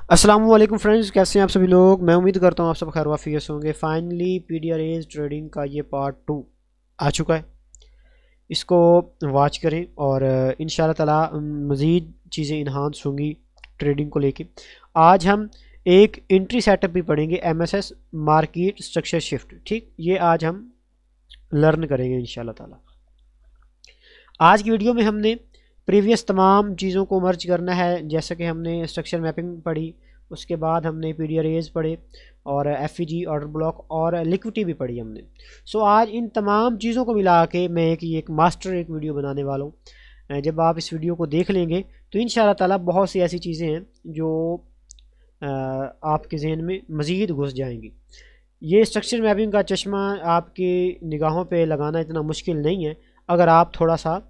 अस्सलाम वालेकुम फ्रेंड्स, कैसे हैं आप सभी लोग। मैं उम्मीद करता हूँ आप सब खैर वाफियत होंगे। फाइनली पीडीआरएज ट्रेडिंग का ये पार्ट 2 आ चुका है। इसको वॉच करें और इंशाल्लाह ताला मज़ीद चीज़ें इन्हांस होंगी ट्रेडिंग को लेके। आज हम एक एंट्री सेटअप भी पढ़ेंगे, एमएसएस मार्केट स्ट्रक्चर शिफ्ट। ठीक, ये आज हम लर्न करेंगे इंशाल्लाह ताला। आज की वीडियो में हमने प्रीवियस तमाम चीज़ों को मर्ज करना है। जैसे कि हमने स्ट्रक्चर मैपिंग पढ़ी, उसके बाद हमने पीडीआरएज पढ़े और एफईजी ऑर्डर ब्लॉक और लिक्विडिटी भी पढ़ी हमने। सो आज इन तमाम चीज़ों को मिला के मैं एक मास्टर वीडियो बनाने वाला हूँ। जब आप इस वीडियो को देख लेंगे तो इंशाल्लाह ताला बहुत सी ऐसी चीज़ें हैं जो आपके जहन में मज़ीद घुस जाएंगी। ये स्ट्रक्चर मैपिंग का चश्मा आपकी निगाहों पे लगाना इतना मुश्किल नहीं है, अगर आप थोड़ा सा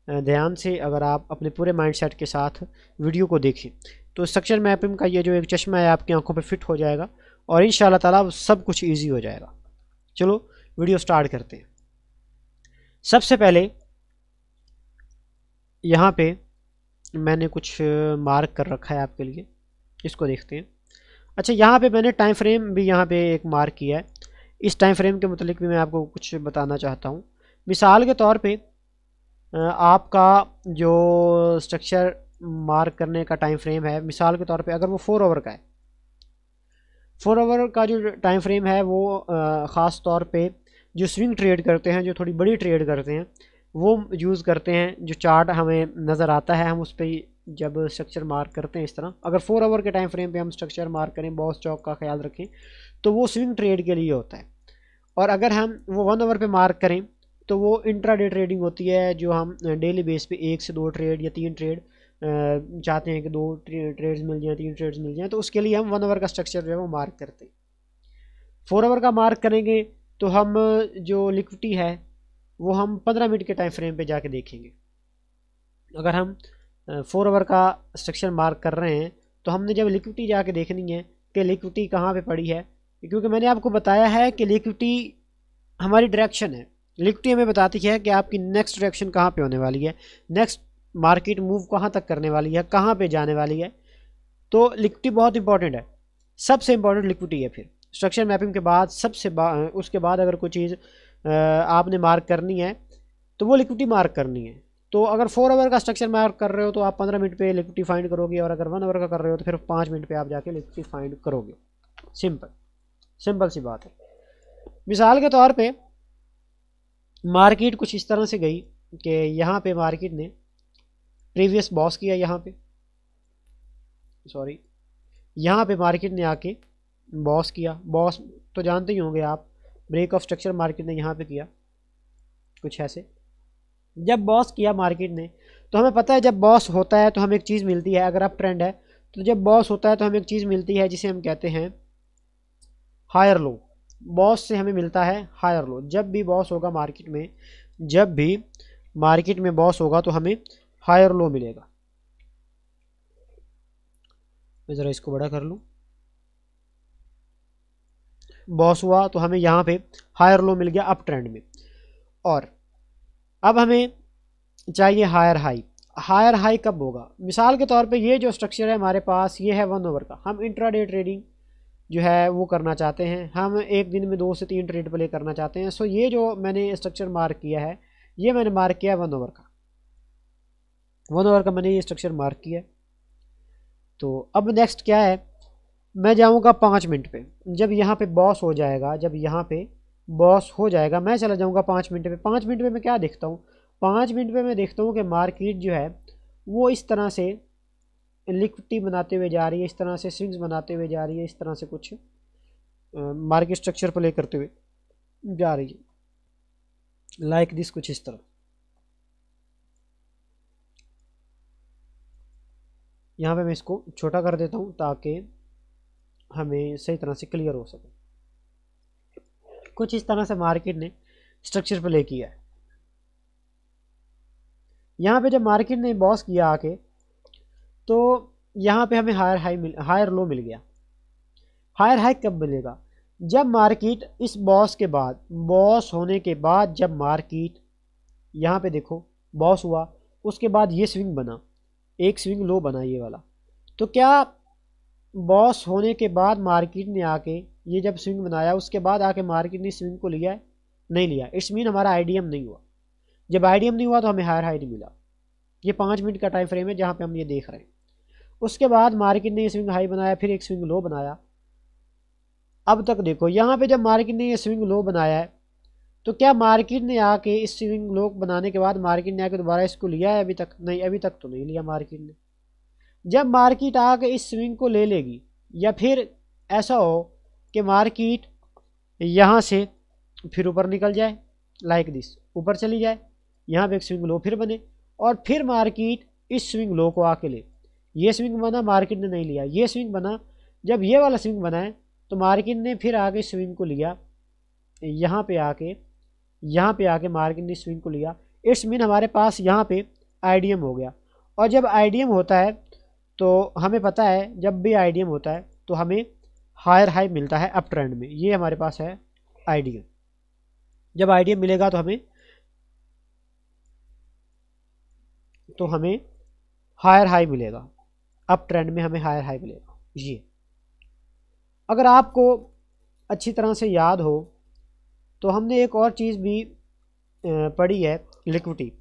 ध्यान से, अगर आप अपने पूरे माइंडसेट के साथ वीडियो को देखें तो स्ट्रक्चर मैपिंग का ये जो एक चश्मा है आपकी आंखों पे फिट हो जाएगा और इंशाल्लाह ताला सब कुछ इजी हो जाएगा। चलो वीडियो स्टार्ट करते हैं। सबसे पहले यहाँ पे मैंने कुछ मार्क कर रखा है आपके लिए, इसको देखते हैं। अच्छा, यहाँ पे मैंने टाइम फ्रेम भी यहाँ पे एक मार्क किया है। इस टाइम फ्रेम के मुतालिक भी मैं आपको कुछ बताना चाहता हूँ। मिसाल के तौर पे आपका जो स्ट्रक्चर मार्क करने का टाइम फ्रेम है, मिसाल के तौर पे अगर वो 4 आवर का है, 4 आवर का जो टाइम फ्रेम है वो ख़ास तौर पे जो स्विंग ट्रेड करते हैं, जो थोड़ी बड़ी ट्रेड करते हैं, वो यूज़ करते हैं। जो चार्ट हमें नज़र आता है हम उस पर जब स्ट्रक्चर मार्क करते हैं इस तरह, अगर 4 आवर के टाइम फ्रेम पे हम स्ट्रक्चर मार्क करें, बॉस चौक का ख्याल रखें, तो वो स्विंग ट्रेड के लिए होता है। और अगर हम वो 1 आवर पे मार्क करें तो वो इंट्राडे ट्रेडिंग होती है, जो हम डेली बेस पे 1 से 2 ट्रेड या 3 ट्रेड चाहते हैं कि 2 ट्रेड्स मिल जाएं, 3 ट्रेड्स मिल जाएं, तो उसके लिए हम 1 आवर का स्ट्रक्चर जो है वो मार्क करते हैं। 4 आवर का मार्क करेंगे तो हम जो लिक्विडिटी है वो हम 15 मिनट के टाइम फ्रेम पे जाके देखेंगे। अगर हम 4 आवर का स्ट्रक्चर मार्क कर रहे हैं तो हमने जब लिक्विडिटी जाके देखनी है कि लिक्विडिटी कहाँ पे पड़ी है, क्योंकि मैंने आपको बताया है कि लिक्विडिटी हमारी डायरेक्शन है। लिक्विडिटी हमें बताती है कि आपकी नेक्स्ट डायरेक्शन कहाँ पे होने वाली है, नेक्स्ट मार्केट मूव कहाँ तक करने वाली है, कहाँ पे जाने वाली है। तो लिक्विडिटी बहुत इंपॉर्टेंट है, सबसे इंपॉर्टेंट लिक्विडिटी है। फिर स्ट्रक्चर मैपिंग के बाद उसके बाद अगर कोई चीज़ आपने मार्क करनी है तो वो लिक्विडिटी मार्क करनी है। तो अगर 4 आवर का स्ट्रक्चर मार्क कर रहे हो तो आप 15 मिनट पे लिक्विडिटी फाइंड करोगे, और अगर 1 आवर का कर रहे हो तो फिर 5 मिनट पे आप जाके लिक्विडिटी फाइंड करोगे। सिंपल सी बात है। मिसाल के तौर पे मार्केट कुछ इस तरह से गई कि यहाँ पे मार्केट ने प्रीवियस बॉस किया, यहाँ पे मार्केट ने आके बॉस किया। बॉस तो जानते ही होंगे आप, ब्रेक ऑफ स्ट्रक्चर मार्केट ने यहाँ पे किया कुछ ऐसे। जब बॉस किया मार्केट ने तो हमें पता है जब बॉस होता है तो हमें एक चीज़ मिलती है, अगर अप ट्रेंड है तो जब बॉस होता है तो हमें एक चीज़ मिलती है जिसे हम कहते हैं हायर लो। बॉस से हमें मिलता है हायर लो। जब भी बॉस होगा मार्केट में, जब भी मार्केट में बॉस होगा तो हमें हायर लो मिलेगा। मैं ज़रा इसको बड़ा कर लूँ। बॉस हुआ तो हमें यहाँ पे हायर लो मिल गया अप ट्रेंड में, और अब हमें चाहिए हायर हाई। हायर हाई कब होगा? मिसाल के तौर पे ये जो स्ट्रक्चर है हमारे पास, ये है 1 आवर का। हम इंट्राडे ट्रेडिंग जो है वो करना चाहते हैं, हम एक दिन में 2 से 3 ट्रेड प्ले करना चाहते हैं। सो ये जो मैंने स्ट्रक्चर मार्क किया है, ये मैंने मार्क किया है 1 आवर का। 1 आवर का मैंने ये स्ट्रक्चर मार्क किया। तो अब नेक्स्ट क्या है, मैं जाऊंगा 5 मिनट पे। जब यहाँ पे बॉस हो जाएगा, जब यहाँ पे बॉस हो जाएगा, मैं चला जाऊंगा 5 मिनट पे। 5 मिनट पे मैं क्या देखता हूँ, 5 मिनट पे मैं देखता हूँ कि मार्केट जो है वो इस तरह से लिक्विडिटी बनाते हुए जा रही है, इस तरह से स्विंग्स बनाते हुए जा रही है, इस तरह से कुछ मार्केट स्ट्रक्चर प्ले करते हुए जा रही है, लाइक दिस, कुछ इस तरह। यहाँ पे मैं इसको छोटा कर देता हूँ ताकि हमें सही तरह से क्लियर हो सके। कुछ इस तरह से मार्केट ने स्ट्रक्चर प्ले किया है। यहाँ पे जब मार्केट ने बॉस किया आके, तो यहाँ पे हमें हायर लो मिल गया। हायर हाई कब मिलेगा? जब मार्केट इस बॉस के बाद, बॉस होने के बाद, जब मार्केट यहाँ पे देखो बॉस हुआ, उसके बाद ये स्विंग बना, एक स्विंग लो बना ये वाला, तो क्या बॉस होने के बाद मार्केट ने आके ये जब स्विंग बनाया उसके बाद आके मार्केट ने स्विंग को लिया है, नहीं लिया, इट्स मीन हमारा आईडीएम नहीं हुआ। जब आईडीएम नहीं हुआ तो हमें हायर हाई नहीं मिला। ये 5 मिनट का टाइम फ्रेम है जहाँ पे हम ये देख रहे हैं। उसके बाद मार्केट ने स्विंग हाई बनाया, फिर एक स्विंग लो बनाया। अब तक देखो यहाँ पे जब मार्केट ने ये स्विंग लो बनाया है तो क्या मार्केट ने आके इस स्विंग लो बनाने के बाद मार्केट ने आके दोबारा इसको लिया है? अभी तक नहीं, अभी तक तो नहीं लिया मार्केट ने। जब मार्केट आके इस स्विंग को ले लेगी या फिर ऐसा हो कि मार्केट यहाँ से फिर ऊपर निकल जाए, लाइक दिस, ऊपर चली जाए, यहाँ पे एक स्विंग लो फिर बने और फिर मार्केट इस स्विंग लो को आके ले। ये स्विंग बना, मार्केट ने नहीं लिया, ये स्विंग बना। जब ये वाला स्विंग बना है तो मार्केट ने फिर आगे स्विंग को लिया, यहाँ पे आके मार्केट ने स्विंग को लिया। इट्स मीन हमारे पास यहाँ पे आईडीएम हो गया। और जब आईडीएम होता है तो हमें पता है जब भी आईडीएम होता है तो हमें हायर हाई मिलता है अप ट्रेंड में। ये हमारे पास है आईडीएम। जब आईडीएम मिलेगा तो हमें हायर हाई मिलेगा, अप ट्रेंड में हमें हायर हाई मिलेगा। ये अगर आपको अच्छी तरह से याद हो तो हमने एक और चीज़ भी पढ़ी है, लिक्विडिटी।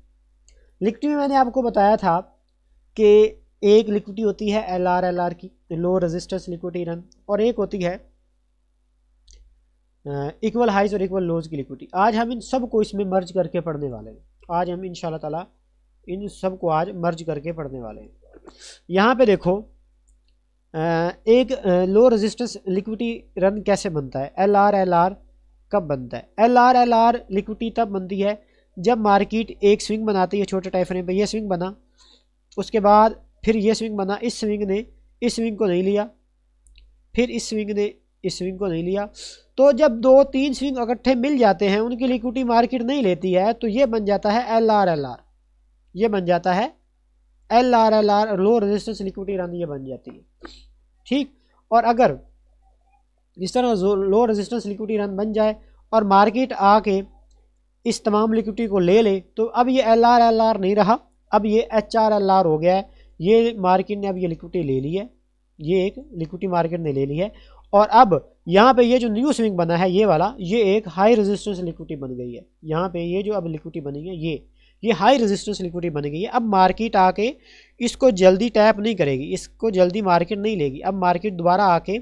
लिक्विडिटी में मैंने आपको बताया था कि एक लिक्विडिटी होती है एलआर की, लो रेजिस्टेंस लिक्विडिटी रन, और एक होती है इक्वल हाइज और इक्वल लोज की लिक्विडिटी। आज हम इन सब को इसमें मर्ज करके पढ़ने वाले हैं। आज हम इंशाल्लाह ताला इन सब को आज मर्ज करके पढ़ने वाले हैं। यहाँ पे देखो एक लो रेजिस्टेंस लिक्विडिटी रन कैसे बनता है, एलआर कब बनता है? एलआर लिक्विडिटी तब बनती है जब मार्केट एक स्विंग बनाती है छोटे टाइम फ्रेम पे। ये स्विंग बना, उसके बाद फिर ये स्विंग बना, इस स्विंग ने इस स्विंग को नहीं लिया, फिर इस स्विंग ने इस स्विंग को नहीं लिया। तो जब 2-3 स्विंग इकट्ठे मिल जाते हैं, उनकी लिक्विडिटी मार्केट नहीं लेती है, तो ये बन जाता है एलआर। ये बन जाता है LR, low resistance liquidity run, ये बन जाती है। ठीक, और अगर इस तरह लो रेजिस्टेंस लिक्विडिटी रन बन जाए और मार्केट आके इस तमाम लिक्विडिटी को ले ले तो अब ये एलआर नहीं रहा, अब ये एचआर हो गया है। ये मार्केट ने अब ये लिक्विडिटी ले ली है, ये एक लिक्विडिटी मार्केट ने ले ली है। और अब यहाँ पे ये जो न्यू स्विंग बना है ये वाला, ये एक हाई रेजिस्टेंस लिक्विडिटी बन गई है। यहाँ पे ये जो अब लिक्विडिटी बनी है ये हाई रेजिस्टेंस लिक्विडिटी बन गई है। अब मार्केट आके इसको जल्दी टैप नहीं करेगी, इसको जल्दी मार्केट नहीं लेगी। अब मार्केट दोबारा आके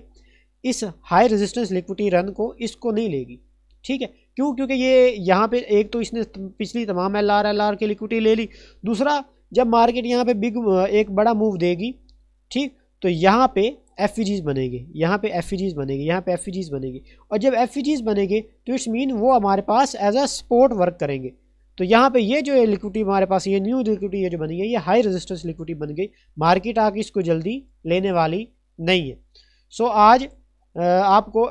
इस हाई रेजिस्टेंस लिक्विडिटी रन को इसको नहीं लेगी। ठीक है, क्यों? क्योंकि ये यहाँ पे एक तो इसने पिछली तमाम एलआर की लिक्विडिटी ले ली, दूसरा जब मार्केट यहाँ पे एक बड़ा मूव देगी, ठीक, तो यहाँ पे एफईजीज बनेगी, यहाँ पे एफईजीज बनेगी, यहाँ पे एफईजीज बनेगी। और जब एफईजीज बनेंगे तो इट्स मीन वो हमारे पास एज अ सपोर्ट वर्क करेंगे। तो यहाँ पे ये जो लिक्विडिटी हमारे पास, ये न्यू लिक्विडिटी ये जो बनी है, ये हाई रेजिस्टेंस लिक्विडिटी बन गई। मार्केट आके इसको जल्दी लेने वाली नहीं है। सो आज आपको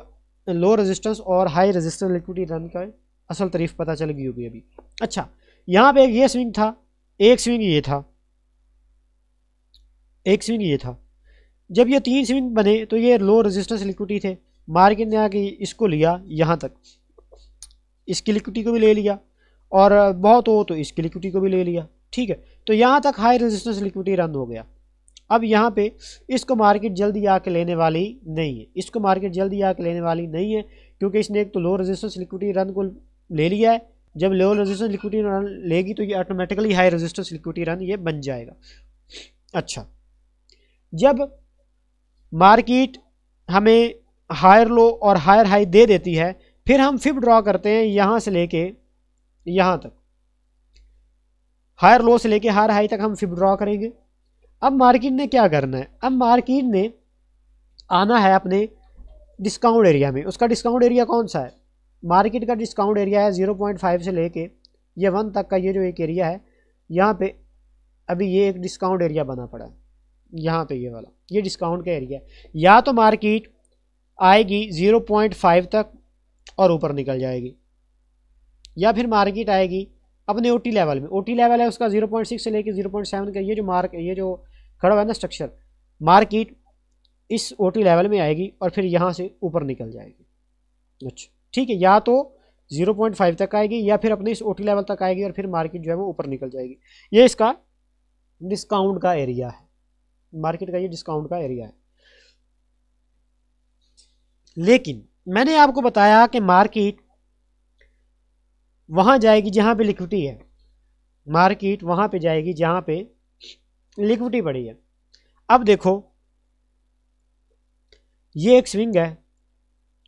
लो रेजिस्टेंस और हाई रेजिस्टेंस लिक्विडिटी रन का असल तारीफ पता चल गई होगी अभी। अच्छा, यहाँ पे ये स्विंग था, एक स्विंग ये था, एक स्विंग ये था। जब ये 3 स्विंग बने तो ये लो रेजिस्टेंस लिक्विडिटी थे। मार्केट ने आके इसको लिया यहाँ तक, इसकी लिक्विडिटी को भी ले लिया, और बहुत हो तो इसकी लिक्विडिटी को भी ले लिया। ठीक है, तो यहाँ तक हाई रेजिस्टेंस लिक्विडिटी रन हो गया। अब यहाँ पे इसको मार्केट जल्दी आके लेने वाली नहीं है, इसको मार्केट जल्दी आके लेने वाली नहीं है, क्योंकि इसने एक तो लो रेजिस्टेंस लिक्विडिटी रन को ले लिया है। जब लो रेजिस्टेंस लिक्विडिटी रन लेगी तो ये automatically high resistance liquidity run ये बन जाएगा। अच्छा, जब मार्केट हमें हायर लो और हायर हाई दे देती है, फिर हम फिब ड्रॉ करते हैं यहाँ से लेके यहाँ तक, हायर लो से लेके हायर हाई तक हम फिब ड्रॉ करेंगे। अब मार्केट ने क्या करना है? अब मार्केट ने आना है अपने डिस्काउंट एरिया में। उसका डिस्काउंट एरिया कौन सा है? मार्केट का डिस्काउंट एरिया है 0.5 से लेके ये 1 तक का, ये जो एक एरिया है यहाँ पे अभी ये एक डिस्काउंट एरिया बना पड़ा है। यहाँ पे ये वाला ये डिस्काउंट का एरिया है। या तो मार्केट आएगी 0.5 तक और ऊपर निकल जाएगी, या फिर मार्केट आएगी अपने ओटी लेवल में। ओटी लेवल है उसका 0.6 से लेके 0.7 का, ये जो ये जो खड़ा हुआ है ना स्ट्रक्चर, मार्केट इस ओटी लेवल में आएगी और फिर यहाँ से ऊपर निकल जाएगी। अच्छा, ठीक है, या तो 0.5 तक आएगी या फिर अपने इस ओटी लेवल तक आएगी और फिर मार्केट जो है वो ऊपर निकल जाएगी। ये इसका डिस्काउंट का एरिया है, मार्केट का ये डिस्काउंट का एरिया है। लेकिन मैंने आपको बताया कि मार्केट वहां जाएगी जहां पे लिक्विडिटी है, मार्केट वहां पे जाएगी जहां पे लिक्विडिटी पड़ी है। अब देखो ये एक स्विंग है,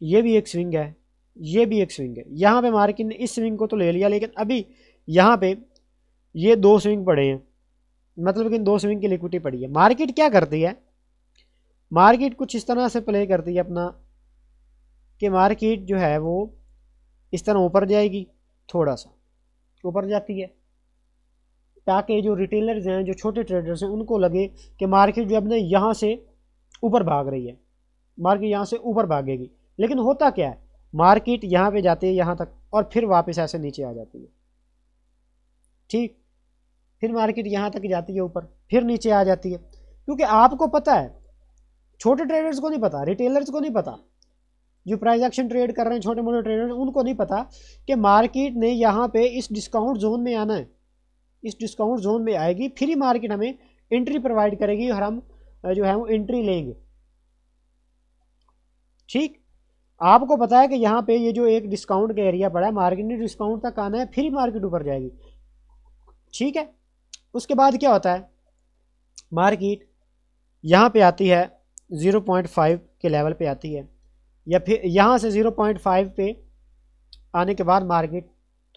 ये भी एक स्विंग है, ये भी एक स्विंग है। यहाँ पे मार्केट ने इस स्विंग को तो ले लिया, लेकिन अभी यहाँ पे ये दो स्विंग पड़े हैं, मतलब कि इन दो स्विंग की लिक्विडिटी पड़ी है। मार्केट क्या करती है, मार्केट कुछ इस तरह से प्ले करती है अपना कि मार्केट जो है वो इस तरह ऊपर जाएगी, थोड़ा सा ऊपर जाती है, ताकि जो रिटेलर्स हैं, जो छोटे ट्रेडर्स हैं, उनको लगे कि मार्केट जो अपने यहाँ से ऊपर भाग रही है, मार्केट यहाँ से ऊपर भागेगी। लेकिन होता क्या है, मार्केट यहाँ पे जाती है यहाँ तक और फिर वापस ऐसे नीचे आ जाती है, ठीक। फिर मार्केट यहाँ तक जाती है ऊपर, फिर नीचे आ जाती है। क्योंकि आपको पता है, छोटे ट्रेडर्स को नहीं पता, रिटेलर्स को नहीं पता, जो प्राइस एक्शन ट्रेड कर रहे हैं छोटे मोटे ट्रेडर्स, उनको नहीं पता कि मार्केट ने यहाँ पे इस डिस्काउंट जोन में आना है, इस डिस्काउंट जोन में आएगी, फिर ही मार्केट हमें एंट्री प्रोवाइड करेगी और हम जो है वो एंट्री लेंगे, ठीक। आपको पता है कि यहाँ पे ये जो एक डिस्काउंट का एरिया पड़ा है, मार्केट ने डिस्काउंट तक आना है, फिर ही मार्केट ऊपर जाएगी, ठीक है। उसके बाद क्या होता है, मार्केट यहाँ पे आती है 0.5 के लेवल पे आती है, या फिर यहाँ से 0.5 पे आने के बाद मार्केट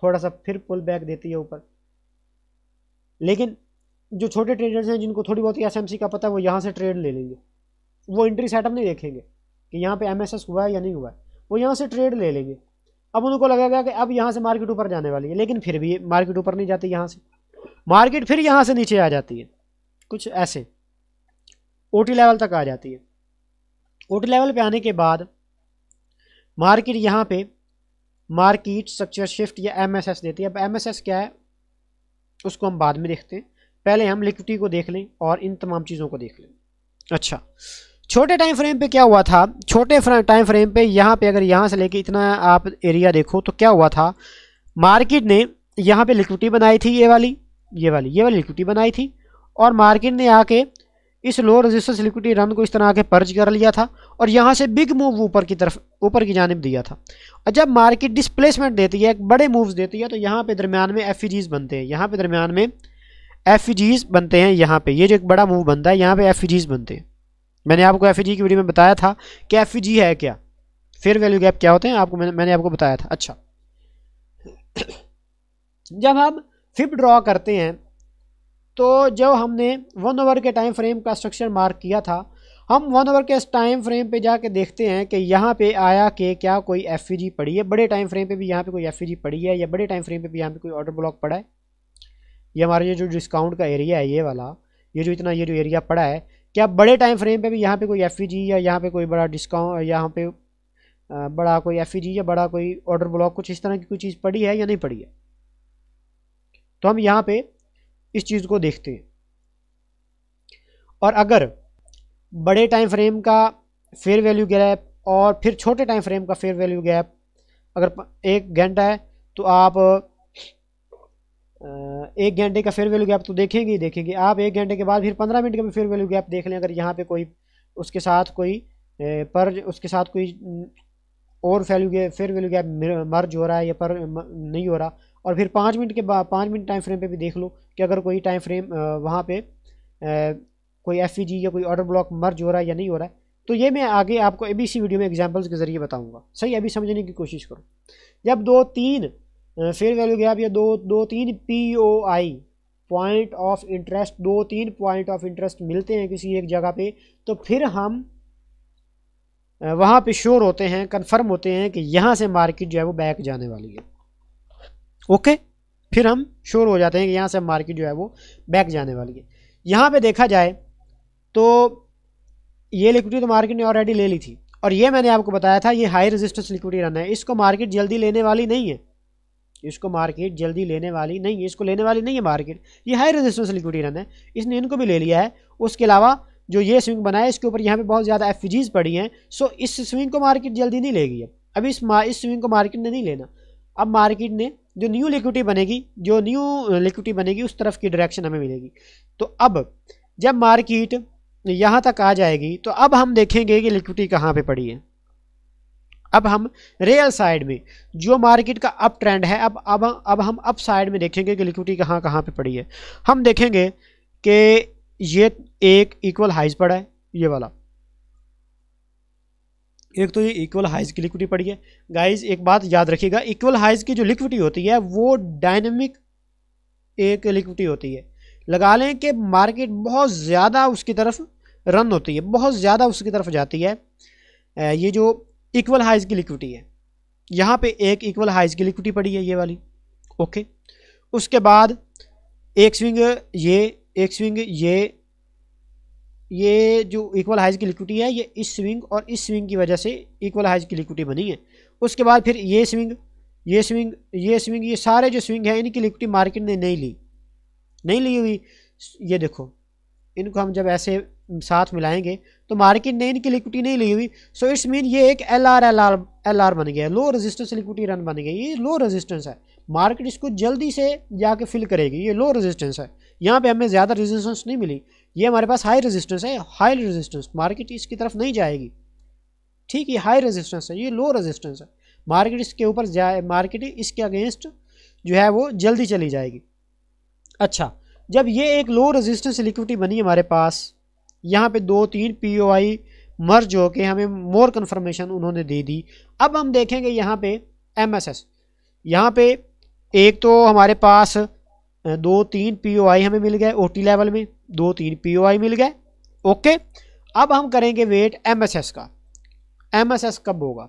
थोड़ा सा फिर पुल बैक देती है ऊपर। लेकिन जो छोटे ट्रेडर्स हैं, जिनको थोड़ी बहुत एसएमसी का पता है, वो यहाँ से ट्रेड ले लेंगे, वो एंट्री सेटअप नहीं देखेंगे कि यहाँ पे एमएसएस हुआ है या नहीं हुआ है, वो यहाँ से ट्रेड ले लेंगे। अब उनको लगेगा कि अब यहाँ से मार्केट ऊपर जाने वाली है, लेकिन फिर भी मार्केट ऊपर नहीं जाती, यहाँ से मार्केट फिर यहाँ से नीचे आ जाती है, कुछ ऐसे ओटी लेवल तक आ जाती है। ओटी लेवल पे आने के बाद मार्केट यहाँ पे मार्केट स्ट्रक्चर शिफ्ट या एमएसएस देती है। अब एमएसएस क्या है उसको हम बाद में देखते हैं, पहले हम लिक्विडिटी को देख लें और इन तमाम चीज़ों को देख लें। अच्छा, छोटे टाइम फ्रेम पे क्या हुआ था, छोटे टाइम फ्रेम पे यहाँ पे अगर यहाँ से लेके इतना आप एरिया देखो तो क्या हुआ था, मार्केट ने यहाँ पे लिक्विडिटी बनाई थी, ये वाली लिक्विडिटी बनाई थी, और मार्केट ने आके इस लो रेजिस्टेंस लिक्विडिटी रन को इस तरह आके पर्ज कर लिया था और यहाँ से बिग मूव ऊपर की तरफ, ऊपर की जानिब दिया था। और जब मार्केट डिस्प्लेसमेंट देती है, बड़े मूव्स देती है, तो यहाँ पे दरमियान में एफईजीज बनते हैं, यहाँ पे दरमियान में एफईजीज बनते हैं। यहाँ पे ये जो एक बड़ा मूव बनता है, यहाँ पे एफईजीज बनते हैं। मैंने आपको एफईजी की वीडियो में बताया था कि एफईजी है क्या, फेयर वैल्यू गैप क्या होते हैं, आपको मैंने आपको बताया था। अच्छा, जब हम फिब ड्रॉ करते हैं तो जब हमने 1 आवर के टाइम फ्रेम का स्ट्रक्चर मार्क किया था, हम 1 आवर के टाइम फ्रेम पे जाके देखते हैं कि यहाँ पे आया कि क्या कोई एफईजी पड़ी है, बड़े टाइम फ्रेम पे भी यहाँ पे कोई एफईजी पड़ी है, या बड़े टाइम फ्रेम पे भी यहाँ पे कोई ऑर्डर ब्लॉक पड़ा है। ये हमारा ये जो डिस्काउंट का एरिया है, ये वाला, ये जो इतना ये जो एरिया पड़ा है, क्या बड़े टाइम फ्रेम पे भी यहाँ पे कोई एफईजी या यहाँ पे कोई बड़ा डिस्काउंट, यहाँ पे बड़ा कोई एफईजी या बड़ा कोई ऑर्डर ब्लॉक, कुछ इस तरह की कोई चीज़ पड़ी है या नहीं पड़ी है। तो हम यहाँ पे इस चीज़ को देखते हैं, और अगर बड़े टाइम फ्रेम का फेयर वैल्यू गैप और फिर छोटे टाइम फ्रेम का फेयर वैल्यू गैप अगर 1 घंटा है, तो आप 1 घंटे का फेयर वैल्यू गैप तो देखेंगे ही देखेंगे आप। 1 घंटे के बाद फिर 15 मिनट का भी फेयर वैल्यू गैप देख लें, अगर यहाँ पे कोई उसके साथ कोई उसके साथ कोई और फेयर वैल्यू गैप मर्ज हो रहा है या पर नहीं हो रहा, और फिर 5 मिनट के बाद 5 मिनट टाइम फ्रेम पे भी देख लो कि अगर कोई टाइम फ्रेम वहाँ पे कोई एफईजी या कोई ऑर्डर ब्लॉक मर्ज हो रहा है या नहीं हो रहा है। तो ये मैं आगे आपको अभी इसी वीडियो में एग्जांपल्स के ज़रिए बताऊंगा, सही। अभी समझने की कोशिश करो। जब 2-3 फेयर वैल्यू गैप या 2-3 POI point of interest, 2-3 point of interest मिलते हैं किसी एक जगह पे, तो फिर हम वहाँ पे श्योर होते हैं, कन्फर्म होते हैं कि यहाँ से मार्केट जो है वो बैक जाने वाली है। ओके, फिर हम श्योर हो जाते हैं कि यहाँ से मार्केट जो है वो बैक जाने वाली है। यहाँ पे देखा जाए तो ये लिक्विडिटी तो मार्केट ने ऑलरेडी ले ली थी, और ये मैंने आपको बताया था ये हाई रेजिस्टेंस लिक्विडिटी रन है, इसको मार्केट जल्दी लेने वाली नहीं है, इसको मार्केट जल्दी लेने वाली नहीं है, इसको लेने वाली नहीं है मार्केट। ये हाई रेजिस्टेंस लिक्विडिटी रन है, इसने इनको भी ले लिया है। उसके अलावा जो ये स्विंग बनाया, इसके ऊपर यहाँ पे बहुत ज़्यादा एफईजीज पड़ी हैं, सो इस स्विंग को मार्केट जल्दी नहीं लेगी। अब इस स्विंग को मार्केट ने नहीं लेना। अब मार्केट ने जो न्यू लिक्विडिटी बनेगी उस तरफ की डायरेक्शन हमें मिलेगी। तो अब जब मार्केट यहाँ तक आ जाएगी, तो अब हम देखेंगे कि लिक्विडिटी कहाँ पे पड़ी है। अब हम रियल साइड में जो मार्केट का अप ट्रेंड है, अब हम अप साइड में देखेंगे कि लिक्विडिटी कहाँ कहाँ पे पड़ी है। हम देखेंगे कि ये एक इक्वल हाइज पड़ा है, ये वाला एक तो ये इक्वल हाइज की लिक्विडिटी पड़ी है। गाइज एक बात याद रखिएगा, इक्वल हाइज की जो लिक्विडिटी होती है वो डायनेमिक एक लिक्विडिटी होती है। लगा लें कि मार्केट बहुत ज़्यादा उसकी तरफ रन होती है, बहुत ज़्यादा उसकी तरफ जाती है। ये जो इक्वल हाइज की लिक्विडिटी है, यहाँ पे एक इक्वल हाइज की लिक्विडिटी पड़ी है, ये वाली। ओके, उसके बाद एक स्विंग ये, एक स्विंग ये जो इक्वल हाइज की लिक्विडिटी है, ये इस स्विंग और इस स्विंग की वजह से इक्वल हाइज की लिक्विडिटी बनी है। उसके बाद फिर ये स्विंग, ये स्विंग, ये स्विंग, ये सारे जो स्विंग है इनकी लिक्विडिटी मार्केट ने नहीं ली हुई। ये देखो, इनको हम जब ऐसे साथ मिलाएंगे तो मार्केट ने इनकी लिक्विडिटी नहीं ली हुई। सो इट्स मीन ये एक एल आर बन गया, लो रेजिस्टेंस लिक्विडिटी रन बन गई। ये लो रेजिस्टेंस है, मार्केट इसको जल्दी से जाके फिल करेगी। ये लो रेजिस्टेंस है, यहाँ पे हमें ज़्यादा रेजिस्टेंस नहीं मिली, ये हमारे पास हाई रेजिस्टेंस है। हाई रेजिस्टेंस, मार्केट इसकी तरफ नहीं जाएगी, ठीक है। हाई रेजिस्टेंस है, ये लो रेजिस्टेंस है, मार्केट इसके ऊपर जाए, मार्केट इसके अगेंस्ट जो है वो जल्दी चली जाएगी। अच्छा, जब ये एक लो रेजिस्टेंस लिक्विडिटी बनी हमारे पास, यहाँ पे 2-3 POI मर्ज होके हमें मोर कन्फर्मेशन उन्होंने दे दी। अब हम देखेंगे यहाँ पे MSS, यहाँ पे एक तो हमारे पास 2-3 POI हमें मिल गए, OT लेवल में 2-3 POI मिल गए। ओके, अब हम करेंगे वेट MSS का। MSS कब होगा?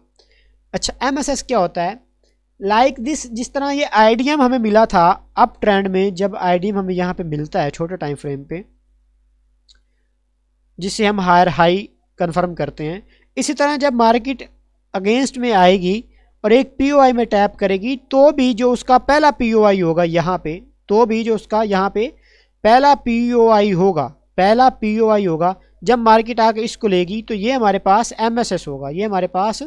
अच्छा, MSS क्या होता है? लाइक दिस, जिस तरह ये IDM हमें मिला था अप ट्रेंड में, जब IDM हमें यहाँ पे मिलता है छोटे टाइम फ्रेम पे, जिससे हम हायर हाई कंफर्म करते हैं, इसी तरह जब मार्केट अगेंस्ट में आएगी और एक POI में टैप करेगी, तो भी जो उसका पहला POI होगा यहाँ पे, तो भी जो उसका यहाँ पे पहला POI होगा, जब मार्केट आके इसको लेगी तो ये हमारे पास MSS होगा, ये हमारे पास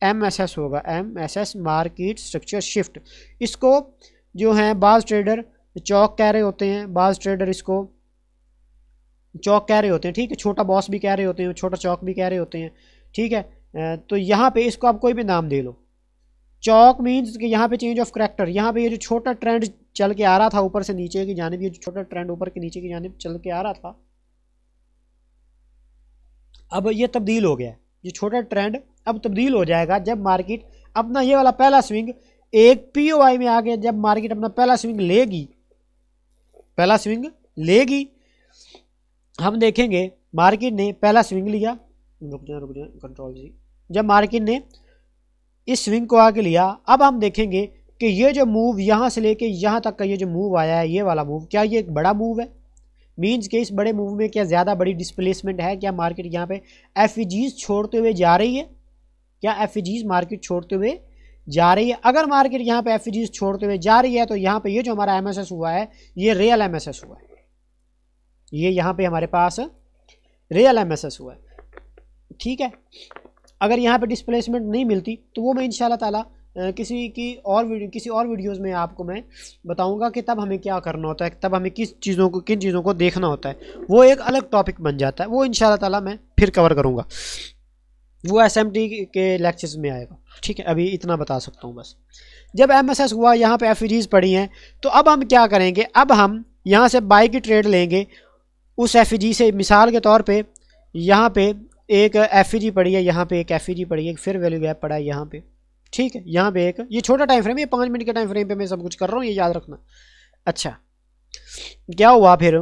MSS होगा, MSS मार्केट स्ट्रक्चर शिफ्ट। इसको जो है बाज ट्रेडर चौक कह रहे होते हैं, बाज ट्रेडर इसको चौक कह रहे होते हैं, ठीक है। छोटा बॉस भी कह रहे होते हैं, छोटा चौक भी कह रहे होते हैं, ठीक है। तो यहाँ पे इसको आप कोई भी नाम दे लो। चौक मीन्स कि यहाँ पे चेंज ऑफ करैक्टर, यहाँ पे ये जो छोटा ट्रेंड चल के आ रहा था ऊपर से नीचे की जानिब, ये जो छोटा ट्रेंड ऊपर के नीचे की जानिब चल के आ रहा था, अब ये तब्दील हो गया। ये छोटा ट्रेंड अब तब्दील हो जाएगा जब मार्केट अपना ये वाला पहला स्विंग एक POI में आ गया। जब मार्केट अपना पहला स्विंग लेगी, हम देखेंगे मार्केट ने पहला स्विंग लिया, रुक जा कंट्रोल जी, जब मार्केट ने इस स्विंग को आगे लिया, अब हम देखेंगे कि ये जो मूव यहाँ से लेके यहाँ तक का ये जो मूव आया है, ये वाला मूव, क्या ये एक बड़ा मूव है? मीन्स कि इस बड़े मूव में क्या ज़्यादा बड़ी डिस्प्लेसमेंट है? क्या मार्केट यहाँ पे FEGs छोड़ते हुए जा रही है? क्या FEGs मार्केट छोड़ते हुए जा रही है? अगर मार्केट यहाँ पे FEGs छोड़ते हुए जा रही है तो यहाँ पे ये जो हमारा MSS हुआ है, ये रियल MSS हुआ है, ये यहाँ पे हमारे पास रियल MSS हुआ है, ठीक है। अगर यहाँ पे डिस्प्लेसमेंट नहीं मिलती तो वो मैं इंशाल्लाह ताला किसी और वीडियोस में आपको मैं बताऊंगा कि तब हमें क्या करना होता है, तब हमें किन चीज़ों को देखना होता है। वो एक अलग टॉपिक बन जाता है, वो इंशाल्लाह ताला मैं फिर कवर करूँगा, वो SMT के लेक्चर्स में आएगा, ठीक है। अभी इतना बता सकता हूँ बस। जब MSS हुआ, यहाँ पे FEGs पड़ी हैं, तो अब हम क्या करेंगे? अब हम यहाँ से बाई की ट्रेड लेंगे उस FEG से। मिसाल के तौर पे यहाँ पे एक FEG पड़ी है, यहाँ पे एक FEG पड़ी है, फिर वैल्यू गैप पड़ा है यहाँ पे, ठीक है। यहाँ पे एक, ये छोटा टाइम फ्रेम, ये 5 मिनट के टाइम फ्रेम पे मैं सब कुछ कर रहा हूँ, ये याद रखना। अच्छा, क्या हुआ फिर?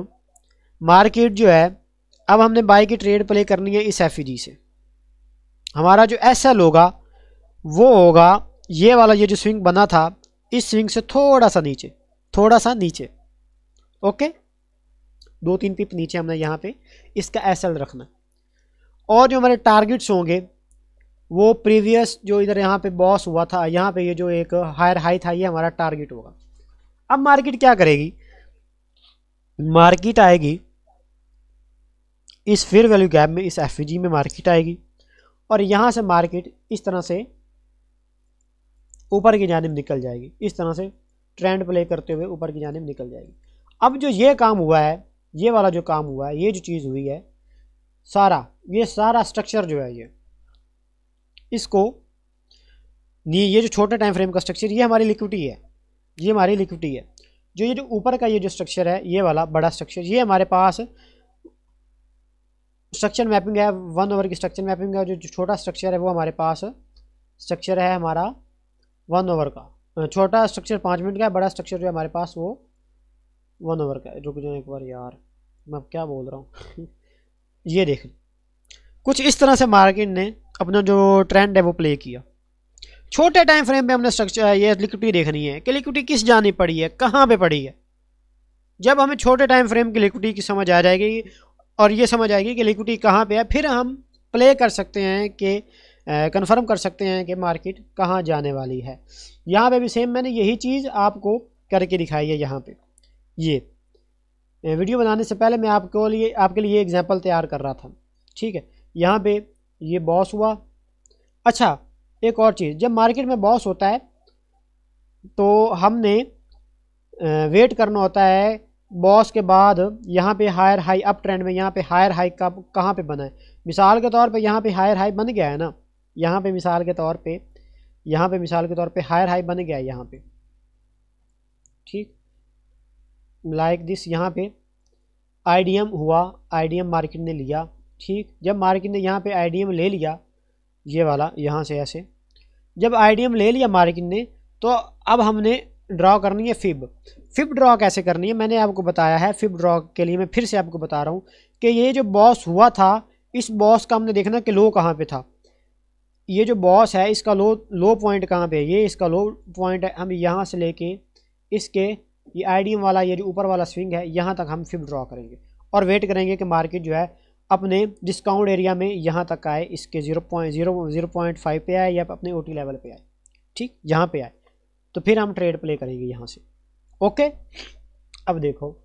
मार्केट जो है, अब हमने बाई की ट्रेड प्ले करनी है इस FEG से। हमारा जो SL होगा वो होगा ये वाला, ये जो स्विंग बना था इस स्विंग से थोड़ा सा नीचे, ओके, 2-3 पिप नीचे हमने यहाँ पे इसका SL रखना। और जो हमारे टारगेट्स होंगे वो प्रीवियस जो इधर यहाँ पे बॉस हुआ था, यहाँ पे ये जो एक हायर हाई था, ये हमारा टारगेट होगा। अब मार्केट क्या करेगी? मार्केट आएगी इस फिर वैल्यू गैप में, इस FEG में मार्केट आएगी और यहाँ से मार्केट इस तरह से ऊपर की जानिब निकल जाएगी, इस तरह से ट्रेंड प्ले करते हुए ऊपर की जानिब निकल जाएगी। अब जो ये काम हुआ है, ये वाला जो काम हुआ है, ये जो चीज़ हुई है, ये सारा स्ट्रक्चर जो है, ये इसको ये जो छोटा टाइम फ्रेम का स्ट्रक्चर, ये हमारी लिक्विडिटी है, ये हमारी लिक्विडिटी है। जो ये जो ऊपर का ये जो स्ट्रक्चर है, ये वाला बड़ा स्ट्रक्चर, ये हमारे पास स्ट्रक्चर मैपिंग है, 1 ओवर की स्ट्रक्चर मैपिंग है। जो छोटा स्ट्रक्चर है वो हमारे पास स्ट्रक्चर है हमारा 1 ओवर का। छोटा स्ट्रक्चर 5 मिनट का है, बड़ा स्ट्रक्चर जो है हमारे पास वो 1 ओवर का है। रुक जाओ एक बार यार, मैं क्या बोल रहा हूँ ये देख, कुछ इस तरह से मार्केट ने अपना जो ट्रेंड है वो प्ले किया। छोटे टाइम फ्रेम पे हमने स्ट्रक्चर ये लिक्विडिटी देखनी है कि लिक्विडिटी किस जानी पड़ी है, कहाँ पे पड़ी है। जब हमें छोटे टाइम फ्रेम की लिक्विडिटी की समझ आ जाएगी और ये समझ आएगी कि लिक्विडिटी कहाँ पे है, फिर हम प्ले कर सकते हैं कि कंफर्म कर सकते हैं कि मार्केट कहाँ जाने वाली है। यहाँ पे भी सेम मैंने यही चीज़ आपको करके दिखाई है। यहाँ पे ये वीडियो बनाने से पहले मैं आपके लिए एग्जांपल तैयार कर रहा था, ठीक है। यहाँ पे ये बॉस हुआ। अच्छा, एक और चीज़, जब मार्केट में बॉस होता है तो हमने वेट करना होता है बॉस के बाद। यहाँ पे हायर हाई अप ट्रेंड में यहाँ पे हायर हाई का कहाँ पे बना है, मिसाल के तौर पे यहाँ पे हायर हाई बन गया है ना, यहाँ पे मिसाल के तौर पे हायर हाई बन गया है यहाँ पे, ठीक, लाइक दिस। यहाँ पे आईडीएम हुआ, आईडीएम मार्केट ने लिया, ठीक। जब मार्केट ने यहाँ पे आईडीएम ले लिया, ये वाला यहाँ से ऐसे, जब आईडीएम ले लिया मार्केट ने, तो अब हमने ड्रॉ करनी है फिब ड्रॉ कैसे करनी है मैंने आपको बताया है। फिब ड्रॉ के लिए मैं फिर से आपको बता रहा हूँ कि ये जो बॉस हुआ था, इस बॉस का हमने देखना कि लो कहाँ पे था। ये जो बॉस है इसका लो पॉइंट कहाँ पे है, ये इसका लो पॉइंट है। हम यहाँ से लेके इसके ये आईडीएम वाला ये जो ऊपर वाला स्विंग है, यहाँ तक हम फिब ड्रॉ करेंगे और वेट करेंगे कि मार्केट जो है अपने डिस्काउंट एरिया में यहाँ तक आए, इसके 0.5 पे आए या अपने ओटी लेवल पे आए, ठीक, यहाँ पे आए, तो फिर हम ट्रेड प्ले करेंगे यहाँ से। ओके, अब देखो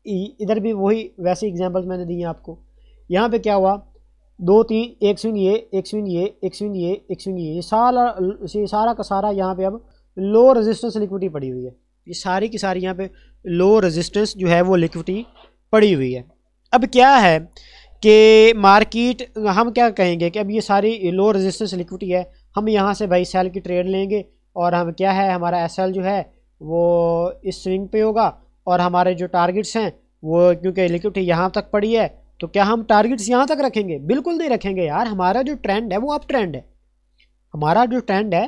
इधर भी वही वैसे एग्जांपल्स मैंने दिए आपको। यहाँ पे क्या हुआ, 2-3, एक स्विंग ये, एक स्विंग ये, एक स्विंग ये, एक स्विंग ये सारा का सारा यहाँ पे अब लो रेजिस्टेंस लिक्विडिटी पड़ी हुई है। ये सारी की सारी यहाँ पे लो रेजिस्टेंस जो है वो लिक्विडिटी पड़ी हुई है। अब क्या है कि मार्केट, हम क्या कहेंगे कि अब ये सारी लो रेजिस्टेंस लिक्विडिटी है, हम यहाँ से भाई सेल की ट्रेड लेंगे और हम क्या है, हमारा एसएल जो है वो इस स्विंग पे होगा और हमारे जो टारगेट्स हैं वो, क्योंकि लिक्विडिटी यहाँ तक पड़ी है, तो क्या हम टारगेट्स यहाँ तक रखेंगे? बिल्कुल नहीं रखेंगे यार। हमारा जो ट्रेंड है वो अप ट्रेंड है, हमारा जो ट्रेंड है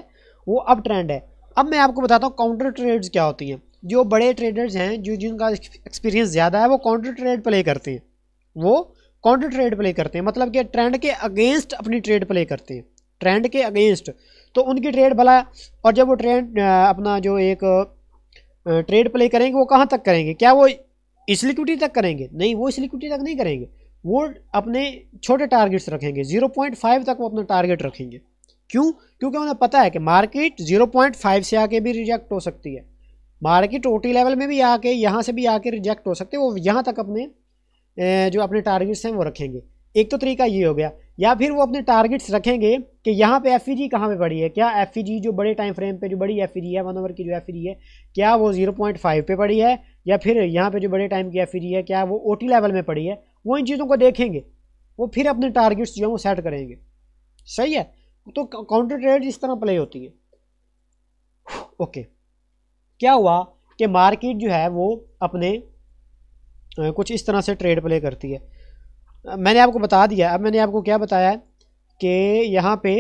वो अप ट्रेंड है। अब मैं आपको बताता हूँ काउंटर ट्रेड्स क्या होती हैं। जो बड़े ट्रेडर्स हैं, जो जिनका एक्सपीरियंस ज़्यादा है, वो काउंटर ट्रेड प्ले करते हैं, मतलब कि ट्रेंड के अगेंस्ट अपनी ट्रेड प्ले करते हैं, ट्रेंड के अगेंस्ट। तो उनकी ट्रेड भला, और जब वो ट्रेंड अपना जो एक ट्रेड प्ले करेंगे वो कहाँ तक करेंगे? क्या वो इस लिक्विडिटी तक करेंगे? नहीं, वो इस लिक्विडिटी तक नहीं करेंगे, वो अपने छोटे टारगेट्स रखेंगे, 0.5 तक वो अपना टारगेट रखेंगे। क्यों? क्योंकि उन्हें पता है कि मार्केट 0.5 से आके भी रिजेक्ट हो सकती है, मार्केट ओटी लेवल में भी आके, यहाँ से भी आके रिजेक्ट हो सकते हैं। वो यहाँ तक अपने जो अपने टारगेट्स हैं वो रखेंगे। एक तो तरीका ये हो गया, या फिर वो अपने टारगेट्स रखेंगे कि यहाँ पे एफईजी कहाँ पे पड़ी है, क्या एफईजी जो बड़े टाइम फ्रेम पे जो बड़ी एफईजी है, 1 ओवर की जो एफईजी है, क्या वो 0.5 पे पड़ी है, या फिर यहाँ पे जो बड़े टाइम की एफईजी है क्या वो ओटी लेवल में पड़ी है। वो इन चीज़ों को देखेंगे, वो फिर अपने टारगेट्स जो है वो सेट करेंगे। सही है, तो काउंटर ट्रेड इस तरह प्ले होती है। ओके, क्या हुआ कि मार्केट जो है वो अपने कुछ इस तरह से ट्रेड प्ले करती है। मैंने आपको बता दिया। अब मैंने आपको क्या बताया कि यहाँ पे